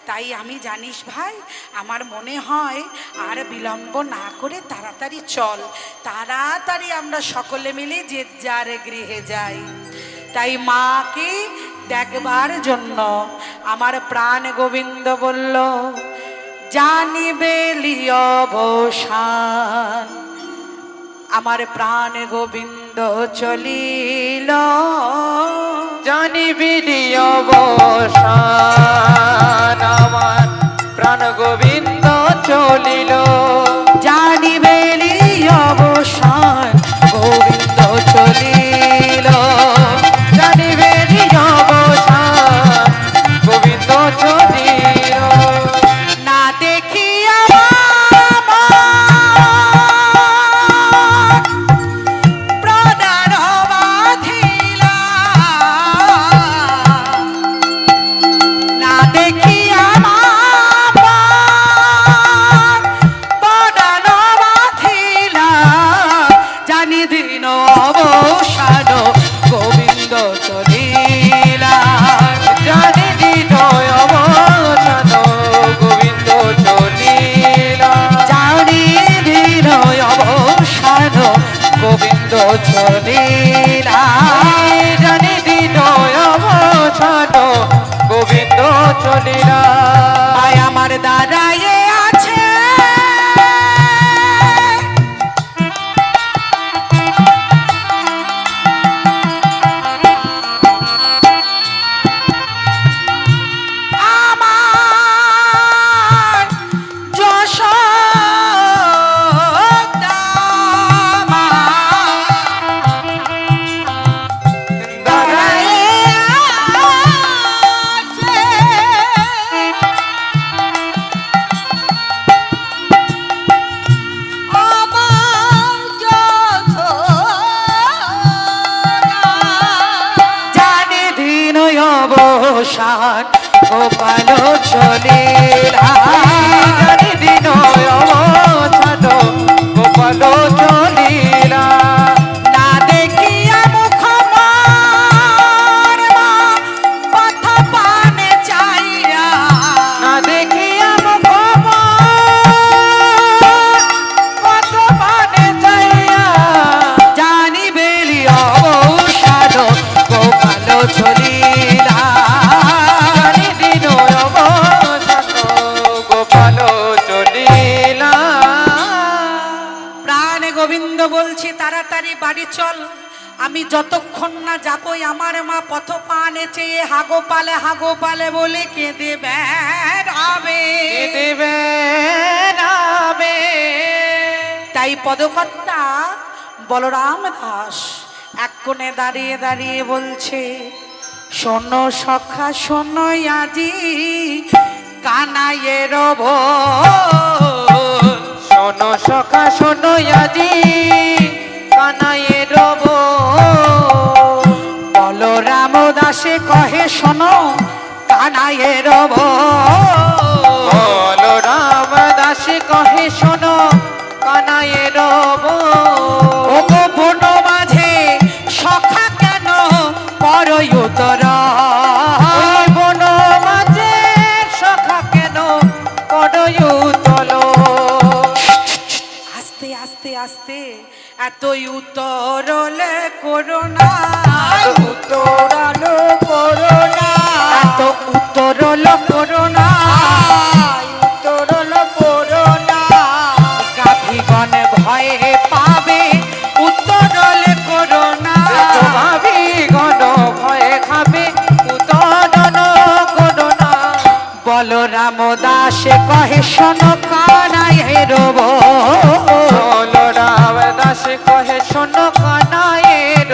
A: তাই আমি জানিস ভাই আমার মনে হয় আর বিলম্ব না করে তাড়াতাড়ি চল, তাড়াতাড়ি আমরা সকলে মিলে যে যার গৃহে যাই। তাই মাকে দেখবার জন্য আমার প্রাণ গোবিন্দ বলল, জানিবে অবসান আমার প্রাণ গোবিন্দ চলিল,
B: জানিবি অবসান আমার প্রাণ গোবিন্দ চলিল,
A: জানিবে অবসান গোবিন্দ চলিল,
B: জানিবে অবসান গোবিন্দ চলিল।
A: না দেখিয়া প্রাণ বাঁধিলা, না দেখিয়া প্রাণ বাঁধিলা, জানি দিন অবসান গোবিন্দ চলিলা,
B: জানি দিন অবসান গোবিন্দ চলিলা,
A: জানি দিন অবসান গোবিন্দ চলিলা,
B: জানি দিন অবসান গোবিন্দ চলিলা।
A: আয় আমার দাঁড়ায়ে আছে
B: অবসান গোপাল চলিলা দিন অবসান গোপাল চলিলা
A: না দেখিয়া মুখ মার মা পথ পানে চাইয়া
B: না দেখিয়া মুখ কত মানে যাইয়া
A: জানি বেলি
B: অবসান গোপাল চলিলা দিন অবসান গোপাল চলিলা
A: প্রাণ গোবিন্দ বলছি তাড়াতাড়ি বাড়ি চল, আমি যতক্ষণ না যাবই আমার মা পথ পানে চেয়ে হাগো পালে বলে কেঁদে বেড়াবে।
B: দেবে নামে
A: তাই পদকর্তা বলরাম দাস এক কোণে দাঁড়িয়ে দাঁড়িয়ে বলছে, শোনো সখা শোনো আজি কানাইয়ের ভোল।
B: শোনো সখা শোনো আজি কানাইয়ের
A: বলরাম দাসে কহে শোনো কানাইয়ের ভোল।
B: বল রাম দাসী কহে শোনো কানাইয়ের
A: ওগো বন মাঝে সখা কেন করই উতর।
B: বন মাঝে সখা কেন করয়ু তল
A: আস্তে আস্তে আস্তে এতই উতরলে করোনা,
B: উত্তরালো করোনা
A: এত উতরল করোনা।
B: উত্তরল করোনা
A: গাভীগণ ভয়ে পাবে উতরলে করোনা।
B: ভাবি গণ ভয়ে খাবে উত্তরল করোনা
A: বলরাম দাসে কহে শোনো কানাইয়ের ভোল।
B: বল রাম দাস কহে শোনো কানাইয়ের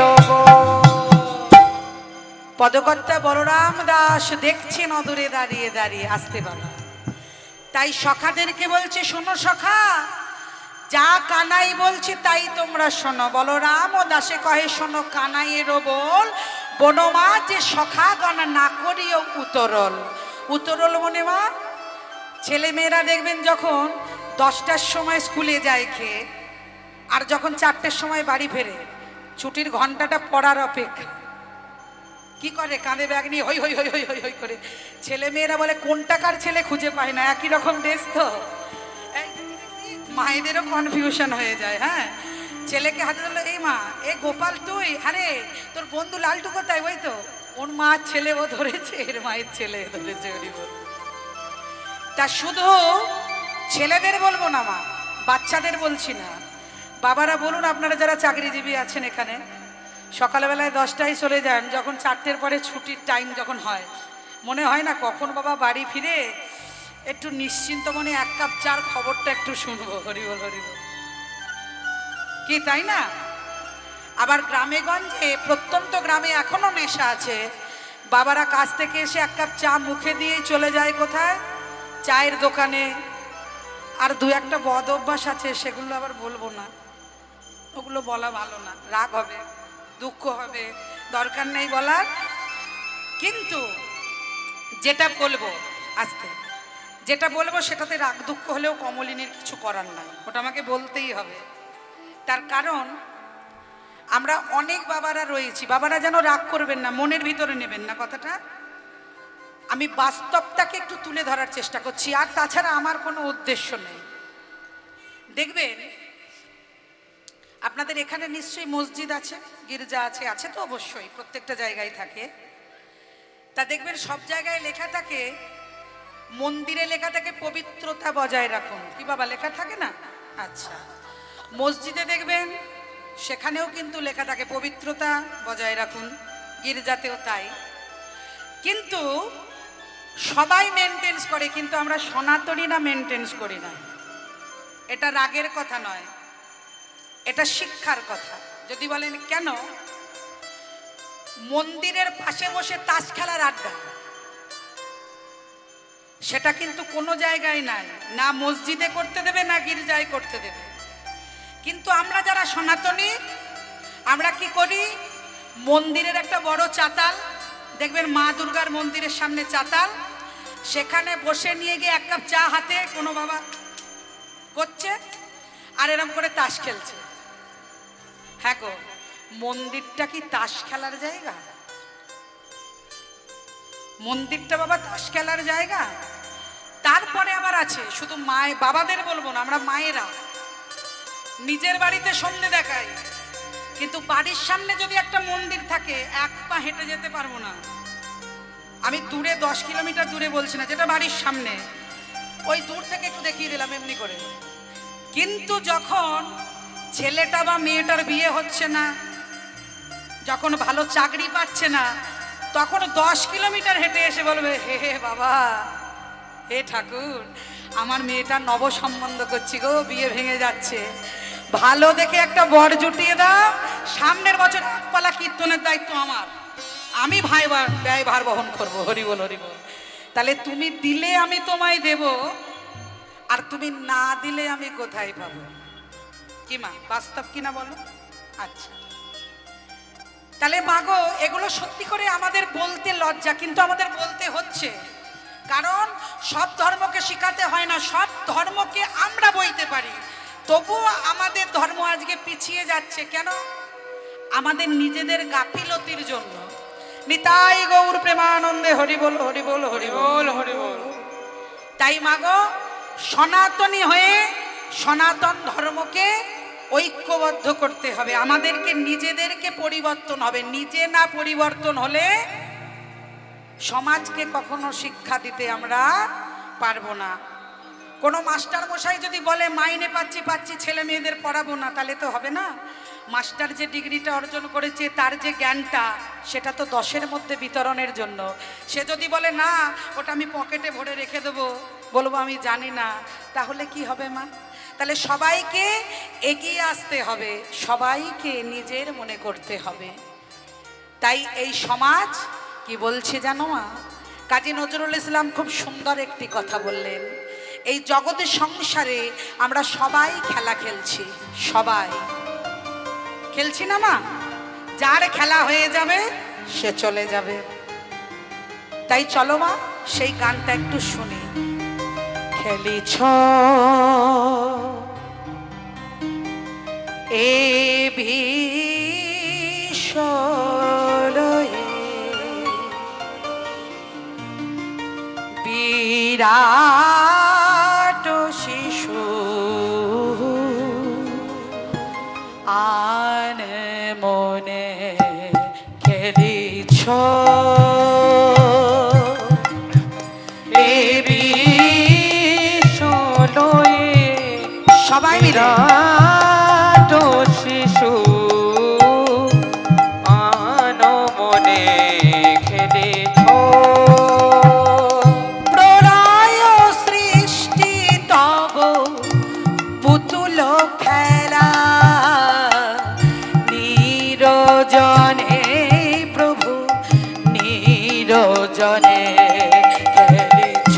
A: পদকর্তা বলরাম দাস দেখছেন অদূরে দাঁড়িয়ে দাঁড়িয়ে আসতে পারে, তাই সখাদেরকে বলছে শোনো সখা যা কানাই বলছে তাই তোমরা শোনো। বলরাম ও দাসে কহে শোনো কানাইয়ের বল, বনমা যে সখা গণ না করিও উতরল। উতরল মনে মা ছেলে মেয়েরা দেখবেন যখন 10টার সময় স্কুলে যায় খেয়ে আর যখন 4টের সময় বাড়ি ফেরে ছুটির ঘন্টাটা পড়ার অপেক্ষা কি করে, কাঁধে ব্যাগ নিয়ে হই হই হই হই হই হই করে। ছেলে মেয়েরা বলে কোনটা কার ছেলে খুঁজে পায় না, একই রকম ড্রেস তো। মায়েদেরও কনফিউশন হয়ে যায়। হ্যাঁ, ছেলেকে হাতে ধরলো, এই মা এ গোপাল তুই, আরে তোর বন্ধু লালটু কোথায়? ওই তো ওর মার ছেলে ও ধরেছে, এর মায়ের ছেলে ধরেছে। তা শুধু ছেলেদের বলবো না মা, বাচ্চাদের বলছি না। বাবারা বলুন, আপনারা যারা চাকরিজীবী আছেন এখানে, সকালবেলায় 10টায় চলে যান, যখন 4টের পরে ছুটির টাইম যখন হয়, মনে হয় না কখন বাবা বাড়ি ফিরে একটু নিশ্চিন্ত মনে 1 কাপ চার খবরটা একটু শুনবো। হরিবল হরিবল, কি তাই না? আবার গ্রামে গঞ্জে, প্রত্যন্ত গ্রামে এখনো নেশা আছে। বাবারা কাজ থেকে এসে 1 কাপ চা মুখে দিয়েই চলে যায় কোথায়? চায়ের দোকানে। আর 2-1টা বদ অভ্যাস আছে, সেগুলো আবার বলবো না, ওগুলো বলা ভালো না, রাগ হবে, দুঃখ হবে, দরকার নেই বলার। কিন্তু যেটা বলবো আস্তে, যেটা বলবো সেটাতে রাগ দুঃখ হলেও কমলিনীর কিছু করার নাই, ওটা আমাকে বলতেই হবে। তার কারণ আমরা অনেক বাবারা রয়েছি, বাবারা যেন রাগ করবেন না, মনের ভিতরে নেবেন না কথাটা। আমি বাস্তবটাকে একটু তুলে ধরার চেষ্টা করছি, আর তাছাড়া আমার কোনো উদ্দেশ্য নেই। দেখবেন আপনাদের এখানে নিশ্চয়ই মসজিদ আছে, গির্জা আছে, আছে তো অবশ্যই, প্রত্যেকটা জায়গায় থাকে। তা দেখবেন সব জায়গায় লেখা থাকে, মন্দিরে লেখা থাকে পবিত্রতা বজায় রাখুন, কি বাবা লেখা থাকে না? আচ্ছা, মসজিদে দেখবেন সেখানেও কিন্তু লেখা থাকে পবিত্রতা বজায় রাখুন, গির্জাতেও তাই। কিন্তু সবাই মেনটেন্স করে, কিন্তু আমরা সনাতনীরা মেনটেন্স করি না। এটা রাগের কথা নয়, এটা শিক্ষার কথা। যদি বলেন কেন, মন্দিরের পাশে বসে তাস খেলার আড্ডা, সেটা কিন্তু কোনো জায়গায় নাই, না মসজিদে করতে দেবে না গির্জায় করতে দেবে। কিন্তু আমরা যারা সনাতনী, আমরা কি করি, মন্দিরের একটা বড় চাতাল দেখবেন মা দুর্গার মন্দিরের সামনে চাতাল, সেখানে বসে নিয়ে গিয়ে এক কাপ চা হাতে কোনো বাবা করছে আর এরম করে তাস খেলছে। হ্যাঁ গো, মন্দিরটা কি তাস খেলার জায়গা? মন্দিরটা বাবা তাস খেলার জায়গা? তারপরে আবার আছে, শুধু মায় বাবাদের বলবো না, আমরা মায়েরা নিজের বাড়িতে সন্ধে দেখাই, কিন্তু বাড়ির সামনে যদি একটা মন্দির থাকে এক পা হেঁটে যেতে পারবো না। আমি দূরে 10 কিলোমিটার দূরে বলছি না, যেটা বাড়ির সামনে, ওই দূর থেকে একটু দেখিয়ে দিলাম এমনি করে। কিন্তু যখন ছেলেটা বা মেয়েটার বিয়ে হচ্ছে না, যখন ভালো চাকরি পাচ্ছে না, তখন 10 কিলোমিটার হেঁটে এসে বলবে, হে হে বাবা, হে ঠাকুর, আমার মেয়েটা নব সম্বন্ধ করছি গো, বিয়ে ভেঙে যাচ্ছে, ভালো দেখে একটা বর জুটিয়ে দাও, সামনের বছর একপালা কীর্তনের দায়িত্ব আমার, আমি ব্যয়ভার বহন করবো। হরি বল, হরি বল। তাহলে তুমি দিলে আমি তোমায় দেব, আর তুমি না দিলে আমি কোথায় পাবো? কি মা, বাস্তব কিনা বলো? আচ্ছা, তাহলে মাগো, এগুলো সত্যি করে আমাদের বলতে লজ্জা, কিন্তু আমাদের বলতে হচ্ছে, কারণ সব ধর্মকে শেখাতে হয় না, সব ধর্মকে আমরা বইতে পারি, তবুও আমাদের ধর্ম আজকে পিছিয়ে যাচ্ছে কেন? আমাদের নিজেদের গাফিলতির জন্য। নিতাই গৌর প্রেমানন্দে, হরি বল, হরি বল, হরি বল, হরি বল। তাই মাগো, সনাতনী হয়ে সনাতন ধর্মকে ঐক্যবদ্ধ করতে হবে, আমাদেরকে নিজেদেরকে পরিবর্তন হবে। নিজে না পরিবর্তন হলে সমাজকে কখনো শিক্ষা দিতে আমরা পারবো না। কোনো মাস্টার মশাই যদি বলে মাইনে পাচ্ছি ছেলে মেয়েদের পড়াবো না, তাহলে তো হবে না। মাস্টার যে ডিগ্রিটা অর্জন করেছে, তার যে জ্ঞানটা, সেটা তো 10-এর মধ্যে বিতরণের জন্য। সে যদি বলে না, ওটা আমি পকেটে ভরে রেখে দেবো, বলবো আমি জানি না, তাহলে কি হবে মা? তাহলে সবাইকে এগিয়ে আসতে হবে, সবাইকে নিজের মনে করতে হবে। তাই এই সমাজ কি বলছে জানো মা? কাজী নজরুল ইসলাম খুব সুন্দর একটি কথা বললেন, এই জগতের সংসারে আমরা সবাই খেলা খেলছি, সবাই খেলছি না মা? যার খেলা হয়ে যাবে সে চলে যাবে। তাই চলো মা, সেই গানটা একটু শুনি। খেলিছ এ বিষয়ে বিরাট শিশু আন মনে খেলিছ এ বিষয়ে, সবাই মিলে
B: শিশু আন মনে খেলিছ,
A: প্রলয় সৃষ্টি তব পুতুল খেলা, নিরজনে প্রভু নিরজনে খেলিছ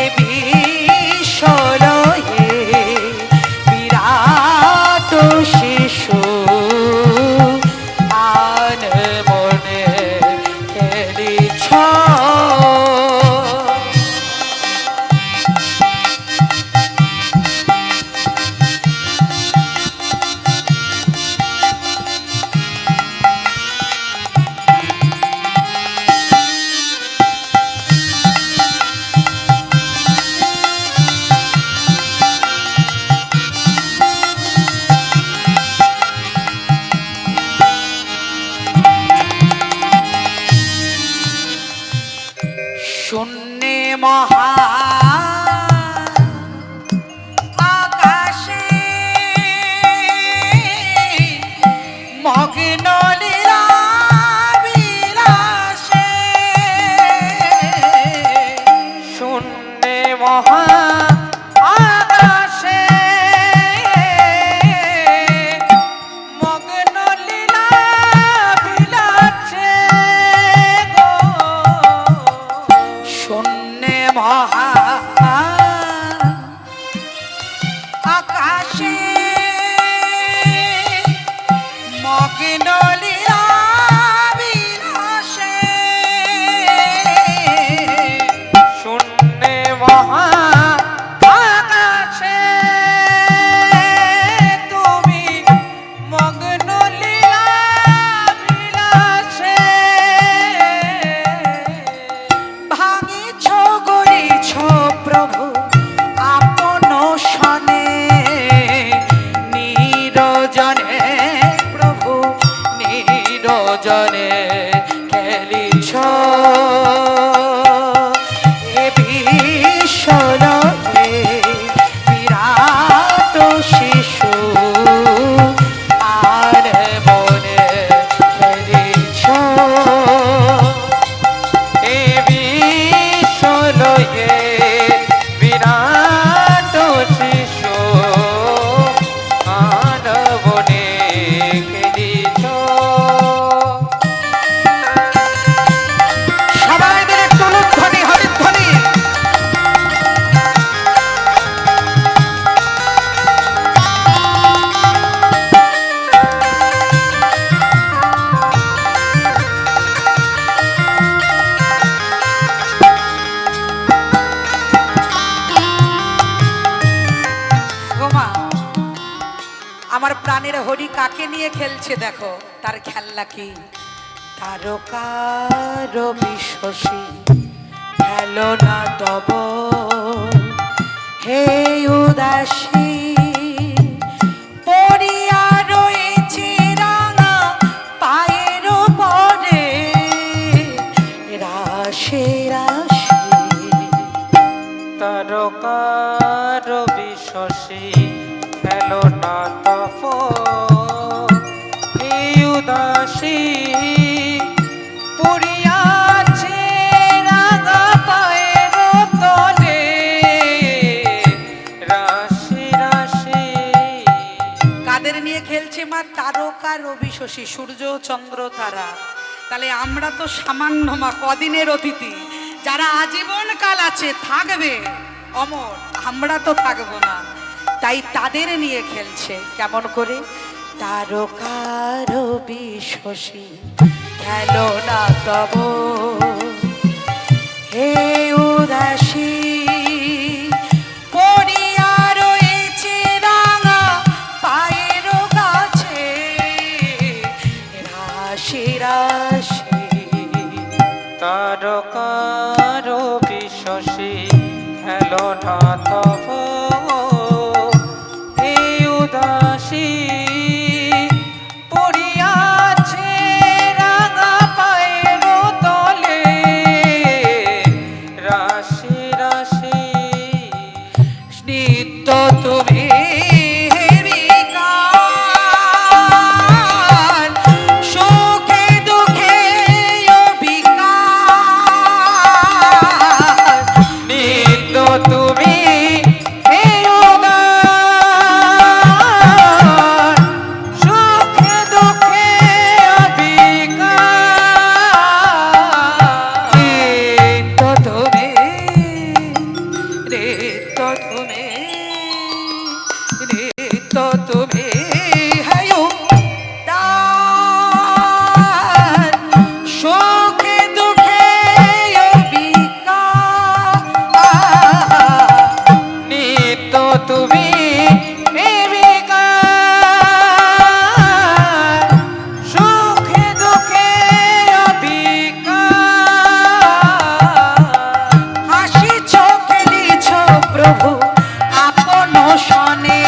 A: এ বিষয়ে বিরাট শিশু আন মনে খেলিছ। শূন্যে মহা আকাশে মগ্ন লীলা বিলাসে,
B: শূন্যে মহা আকাশে মগ্ন লীলা বিলাসে গো,
A: শূন্যে মহা আকাশে মগ্ন লীলা আমার প্রাণের হরি কাকে নিয়ে খেলছে দেখো, তার খেলনা কি? তারকার বিশ্বসী খেলো না তব, হে উদাসী পড়িয়া রয়েছে রাঙা পায়ের পরে রাশে রাশে।
B: তারকার বিশ্বসী খেলো না তপ, হে উদাসী পড়িয়াছে রাঙা পায়ের তলে রাশি রাশি।
A: কাদের নিয়ে খেলছে মা? তারকা রবি শশী, সূর্য চন্দ্র তারা। তাহলে আমরা তো সামান্য মা, কদিনের অতিথি। যারা আজীবন কাল আছে, থাকবে অমর, আমরা তো থাকবো না। তাই তাদের নিয়ে খেলছে। কেমন করে? তারকা রবি শশী খেলো না তব, হে উদাসী পড়িয়া রয়েছে রাঙা পায়ের কাছে রাশি রাশি।
B: তারকার বিশ্বসী খেলো না তব, হে উদাসী পড়িয়াছে রাঙা পায়ের তলে রাশি রাশি।
A: নিত্য তুমি সুখে দুঃখে
B: নিত্য তুমি সুখে দুঃখে
A: তুমি সুখে দুঃখে
B: নিত্য তুমি সুখে দুঃখে
A: হাসিছ খেলিছ প্রভু আপন শনে,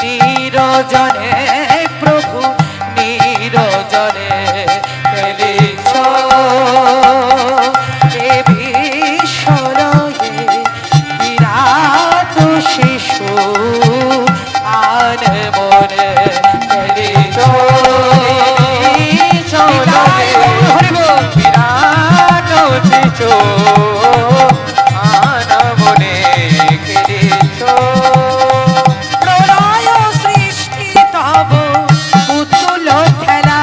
A: নিরজনে প্রভু নিরজনে খেলিছ এ বিশ্বরয়ে বিরাট শিশু আন মনে খেলিছ।
B: বিরাট শিশু আন মনে খেলিছ।
A: প্রলয় সৃষ্টি তব পুতুল খেলা,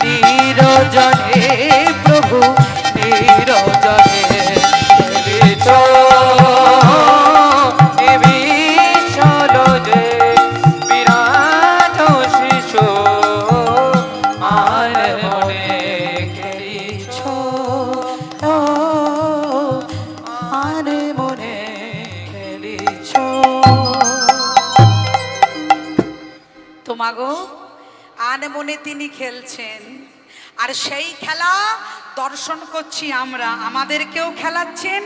A: নিরজনে প্রভু নিরজনে
B: খেলিছ এ বিশ্বলয়ে বিরাট শিশু আর মনে খেলিছ।
A: ও আর মনে খেলিছ। তোমাগো আন মনে তিনি খেলছেন, আর সেই খেলা দর্শন করছি আমরা, আমাদেরকেও খেলাচ্ছেন,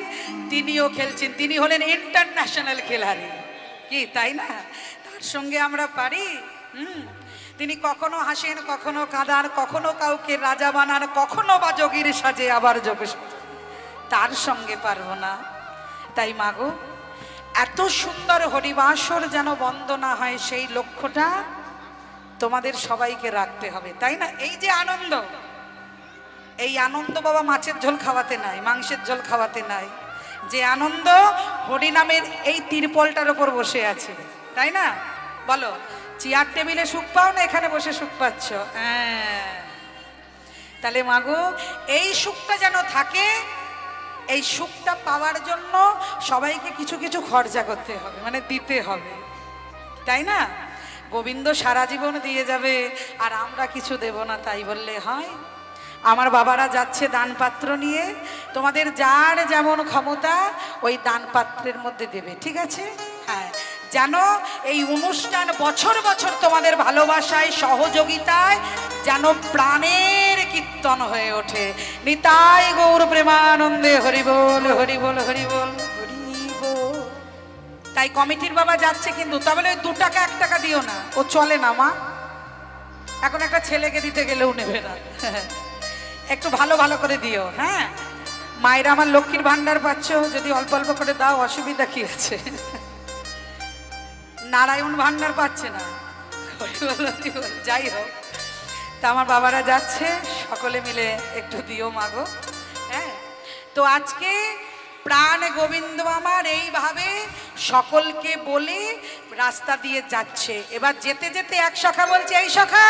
A: তিনিও খেলছেন। তিনি হলেন ইন্টারন্যাশনাল খেলাড়ি, কি তাই না? তার সঙ্গে আমরা পারি। তিনি কখনো হাসেন, কখনো কাঁদান, কখনো কাউকে রাজা বানান, কখনো বা যোগীর সাজে, আবার যোগে সাজে। তার সঙ্গে পারবো না। তাই মাগো, এত সুন্দর হরিবাসর যেন বন্ধ না হয়, সেই লক্ষ্যটা তোমাদের সবাইকে রাখতে হবে, তাই না? এই যে আনন্দ, এই আনন্দ বাবা মাছের ঝোল খাওয়াতে নাই, মাংসের ঝোল খাওয়াতে নাই। যে আনন্দ হরিনামের এই তিরপলটার ওপর বসে আছে, তাই না? বলো, চেয়ার টেবিলে সুখ পাও না এখানে বসে সুখ পাচ্ছ? হ্যাঁ। তাহলে মাগো, এই সুখটা যেন থাকে, এই সুখটা পাওয়ার জন্য সবাইকে কিছু কিছু খরচা করতে হবে, মানে দিতে হবে, তাই না? গোবিন্দ সারা জীবন দিয়ে যাবে আর আমরা কিছু দেব না, তাই বললে হয়? আমার বাবারা যাচ্ছে দানপাত্র নিয়ে, তোমাদের যার যেমন ক্ষমতা ওই দানপাত্রের মধ্যে দেবে, ঠিক আছে? হ্যাঁ, যেন এই অনুষ্ঠান বছর বছর তোমাদের ভালোবাসায় সহযোগিতায় যেন প্রাণের কীর্তন হয়ে ওঠে। নিতাই গৌর প্রেমানন্দে হরি বল হরি বল হরি বল হরি বল। তাই কমিটির বাবা যাচ্ছে, কিন্তু তা বলে 2 টাকা 1 টাকা দিও না, ও চলে না মা। এখন একটা ছেলেকে দিতে গেলেও নেবে না, একটু ভালো ভালো করে দিও। হ্যাঁ মায়েরা আমার লক্ষ্মীর ভান্ডার পাচ্ছ, যদি অল্প অল্প করে দাও অসুবিধা কি আছে? নারায়ণ ভান্ডার পাচ্ছে না, যাই হোক। তা আমার বাবারা যাচ্ছে, সকলে মিলে একটু দিও মাগো। হ্যাঁ তো আজকে প্রাণ গোবিন্দ আমার এইভাবে সকলকে বলে রাস্তা দিয়ে যাচ্ছে। এবার যেতে যেতে এক সখা বলছে, এই সখা,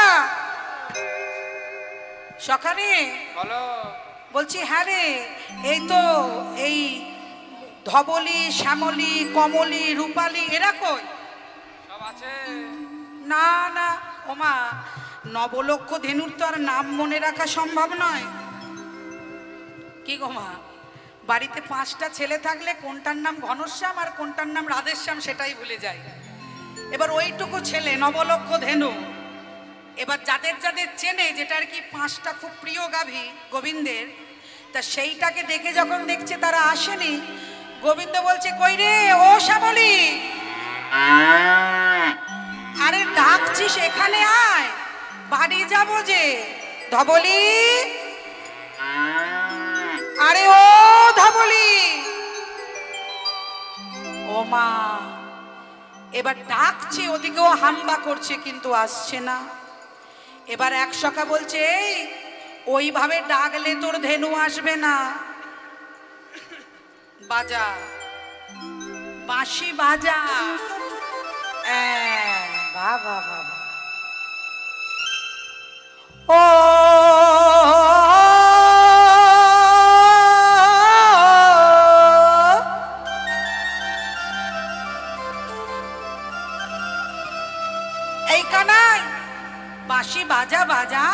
A: সখা রে,
B: বলো।
A: বলছি হ্যাঁ রে, এই তো এই ধবলি, শ্যামলি, কমলি, রূপালি এরা কই?
B: সব আছে।
A: না না ওমা, নবলক্ষ ধেনুর তো আর নাম মনে রাখা সম্ভব নয়। কি গো মা, বাড়িতে 5টা ছেলে থাকলে কোনটার নাম ঘনশ্যাম আর কোনটার নাম রাধেশ্যাম সেটাই ভুলে যায়। এবার ওইটুকু ছেলে নবলক্ষ ধেনু, এবার যাদের যাদের চেনে, যেটা আর কি 5টা খুব প্রিয় গাভী গোবিন্দের, তা সেইটাকে দেখে যখন দেখছে তারা আসেনি, গোবিন্দ বলছে, কই রে ও শ্যামলি, আরে ডাকছিস এখানে আয়, বাড়ি যাব যে। ধবলি, আরে ও ধবলি, ও মা। এবার ডাকছে, ওদিকেও হাম্বা করছে, কিন্তু আসছে না। এবার এক সখা বলছে, এই ওইভাবে ডাকলে তোর ধেনু আসবে না, বাজা বাঁশি বাজা। বাবা বাবা, ও এই কানাই, বাঁশি বাজা বাজা,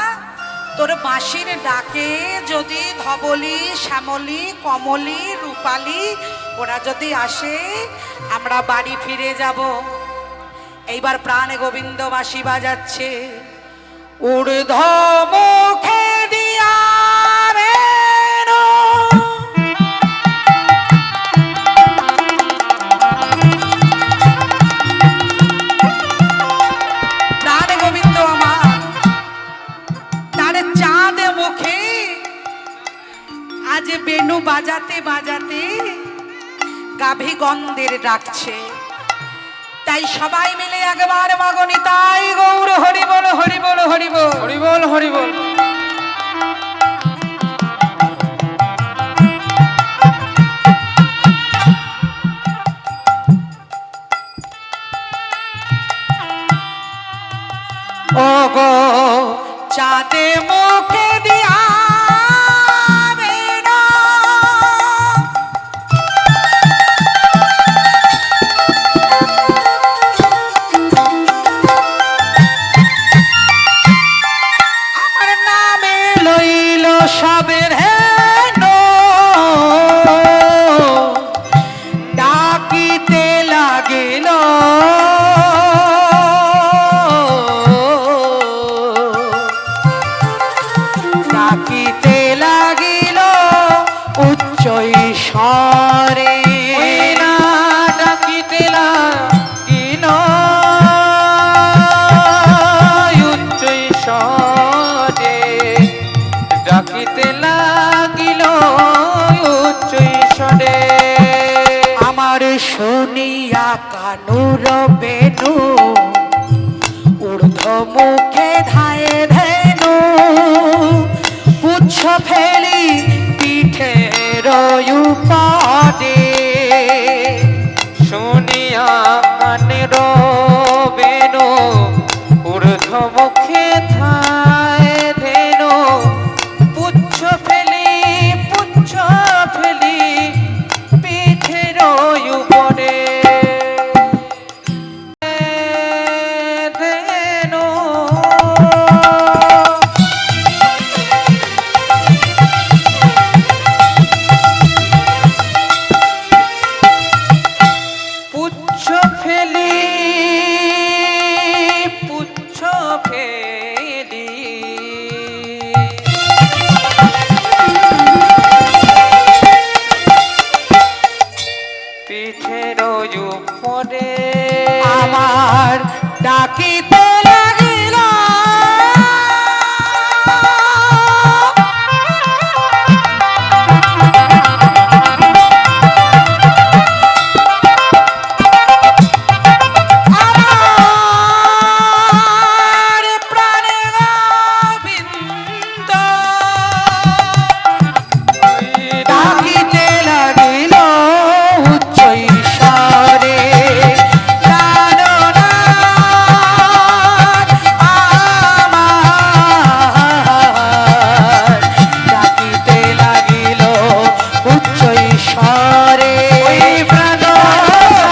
A: তোর বাঁশির ডাকে যদি ধবলি, শ্যামলি, কমলি, রূপালি ওরা যদি আসে, আমরা বাড়ি ফিরে যাব। এইবার প্রাণে গোবিন্দ বাঁশি বাজাচ্ছে, ঊর্ধ্ব মুখে দিয়া বেণু, প্রাণে গোবিন্দ আমার তার চাঁদ মুখে আজ বেণু বাজাতে বাজাতে গাভী গন্ধের ডাকছে। তাই সবাই মিলে একবার মাগো নিতাই গৌর হরি বল হরি বল হরি বল
B: হরি বল হরি বল।
A: ও গো চাঁদে মুখে দিয়া বেণু, আমার নামে লইল সবের হেনো, ডাকিতে লাগিল ডাকিতে লাগিল উচ্চ স্বরে,
B: না ডাকিতে লাগিল উচ্চ স্বরে, ডাকিতে লাগিল উচ্চ স্বরে।
A: আমার শুনিয়া কানুর বেণু, ঊর্ধ্ব মুখে ধায়ে ধেনু, পুচ্ছ ফেলি পিঠের উপরে,
B: শুনিয়া কানের বেণু, ঊর্ধ্ব মুখে থায় ধেনু, পুচ্ছ ফেলি পিঠের উপরে ধেনু। ফুলের উপরে
A: আমার ডাকিতে লাগিল আমার প্রাণের গোবিন্দ ডাকিতে লাগিল উচ্চ ঈশ্বরে প্রাণনাথ আমার ডাকিতে লাগিল উচ্চ ঈশ্বরে ডাকিতে লাগিল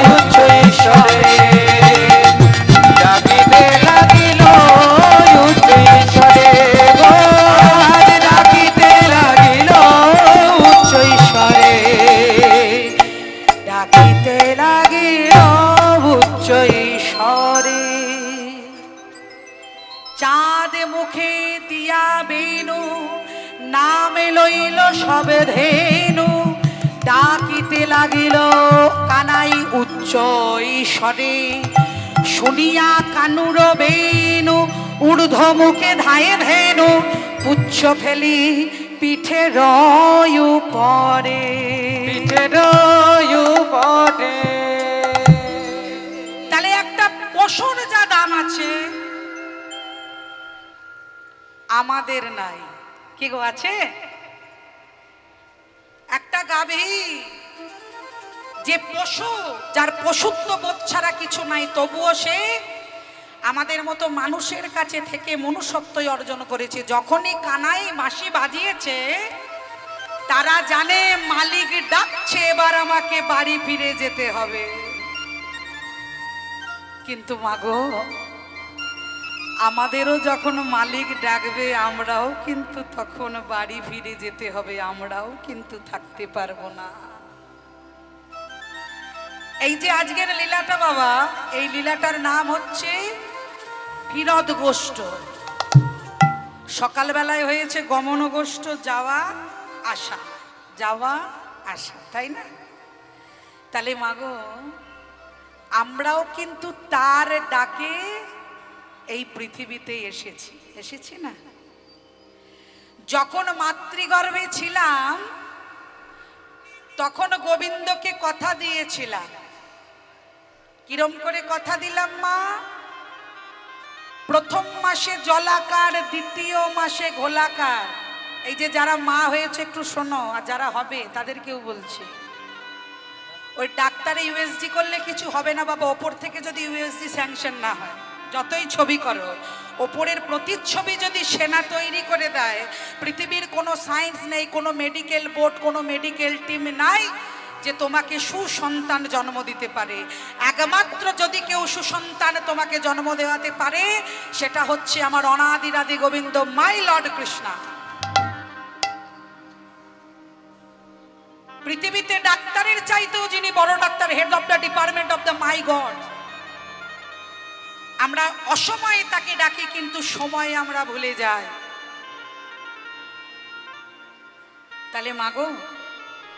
A: উচ্চ ঈশ্বরে ডাকিতে লাগিল উচ্চ ঈশ্বরে গো আজ ডাকিতে লাগিল উচ্চ ঈশ্বরে ডাকিতে লাগিল উচ্চ ঈশ্বরে চাঁদ মুখে দিয়া বেনু নামে লইল সবে ধেনু ডাকিতে লাগিল কানাই উচ্চ ঈশ্বরে শুনিয়া কানুর বেনু ঊর্ধ্ব মুখে ধায়ে ধেনু পুচ্ছ ফেলি পিঠে রয়ু পরে
B: পিঠের উপরে
A: তাহলে একটা পশুর যা দাম আছে আমাদের নাই কি গো আছে একটা গাভী যে পশু যার পশুত্ব বোধ ছাড়া কিছু নাই তবুও সে আমাদের মতো মানুষের কাছে থেকে মনুষ্যত্বই অর্জন করেছে যখনই কানাই বাঁশি বাজিয়েছে তারা জানে মালিক ডাকছে এবার আমাকে বাড়ি ফিরে যেতে হবে কিন্তু মাগো আমাদেরও যখন মালিক ডাকবে আমরাও কিন্তু তখন বাড়ি ফিরে যেতে হবে আমরাও কিন্তু থাকতে পারবো না এই যে আজকের লীলাটা বাবা এই লীলাটার নাম হচ্ছে ফিরত গোষ্ঠ সকালবেলায় হয়েছে গমন গোষ্ঠ যাওয়া আসা তাই না তাহলে মাগো আমরাও কিন্তু তার ডাকে এই পৃথিবীতে এসেছি না যখন মাতৃগর্ভে ছিলাম তখন গোবিন্দকে কথা দিয়েছিলাম কিরম করে কথা দিলাম মা প্রথম মাসে জলাকার দ্বিতীয় মাসে ঘোলাকার এই যে যারা মা হয়েছে একটু শোনো আর যারা হবে তাদেরকেও বলছি ওই ডাক্তারে ইউএসজি করলে কিছু হবে না বাবা ওপর থেকে যদি ইউএসজি স্যাংশন না হয় যতই ছবি করো ওপরের প্রতিচ্ছবি যদি সেনা তৈরি করে দেয় পৃথিবীর কোনো সায়েন্স নেই কোনো মেডিকেল বোর্ড কোনো মেডিকেল টিম নাই যে তোমাকে সুসন্তান জন্ম দিতে পারে একমাত্র যদি কেউ সুসন্তান তোমাকে জন্ম দেওয়াতে পারে সেটা হচ্ছে আমার অনাদিরাদি গোবিন্দ মাই লর্ড কৃষ্ণা পৃথিবীতে ডাক্তারের চাইতেও যিনি বড় doctor head of the department of the my god আমরা অসময়ে তাকে ডাকি কিন্তু সময়ে আমরা ভুলে যাই তাহলে মাগো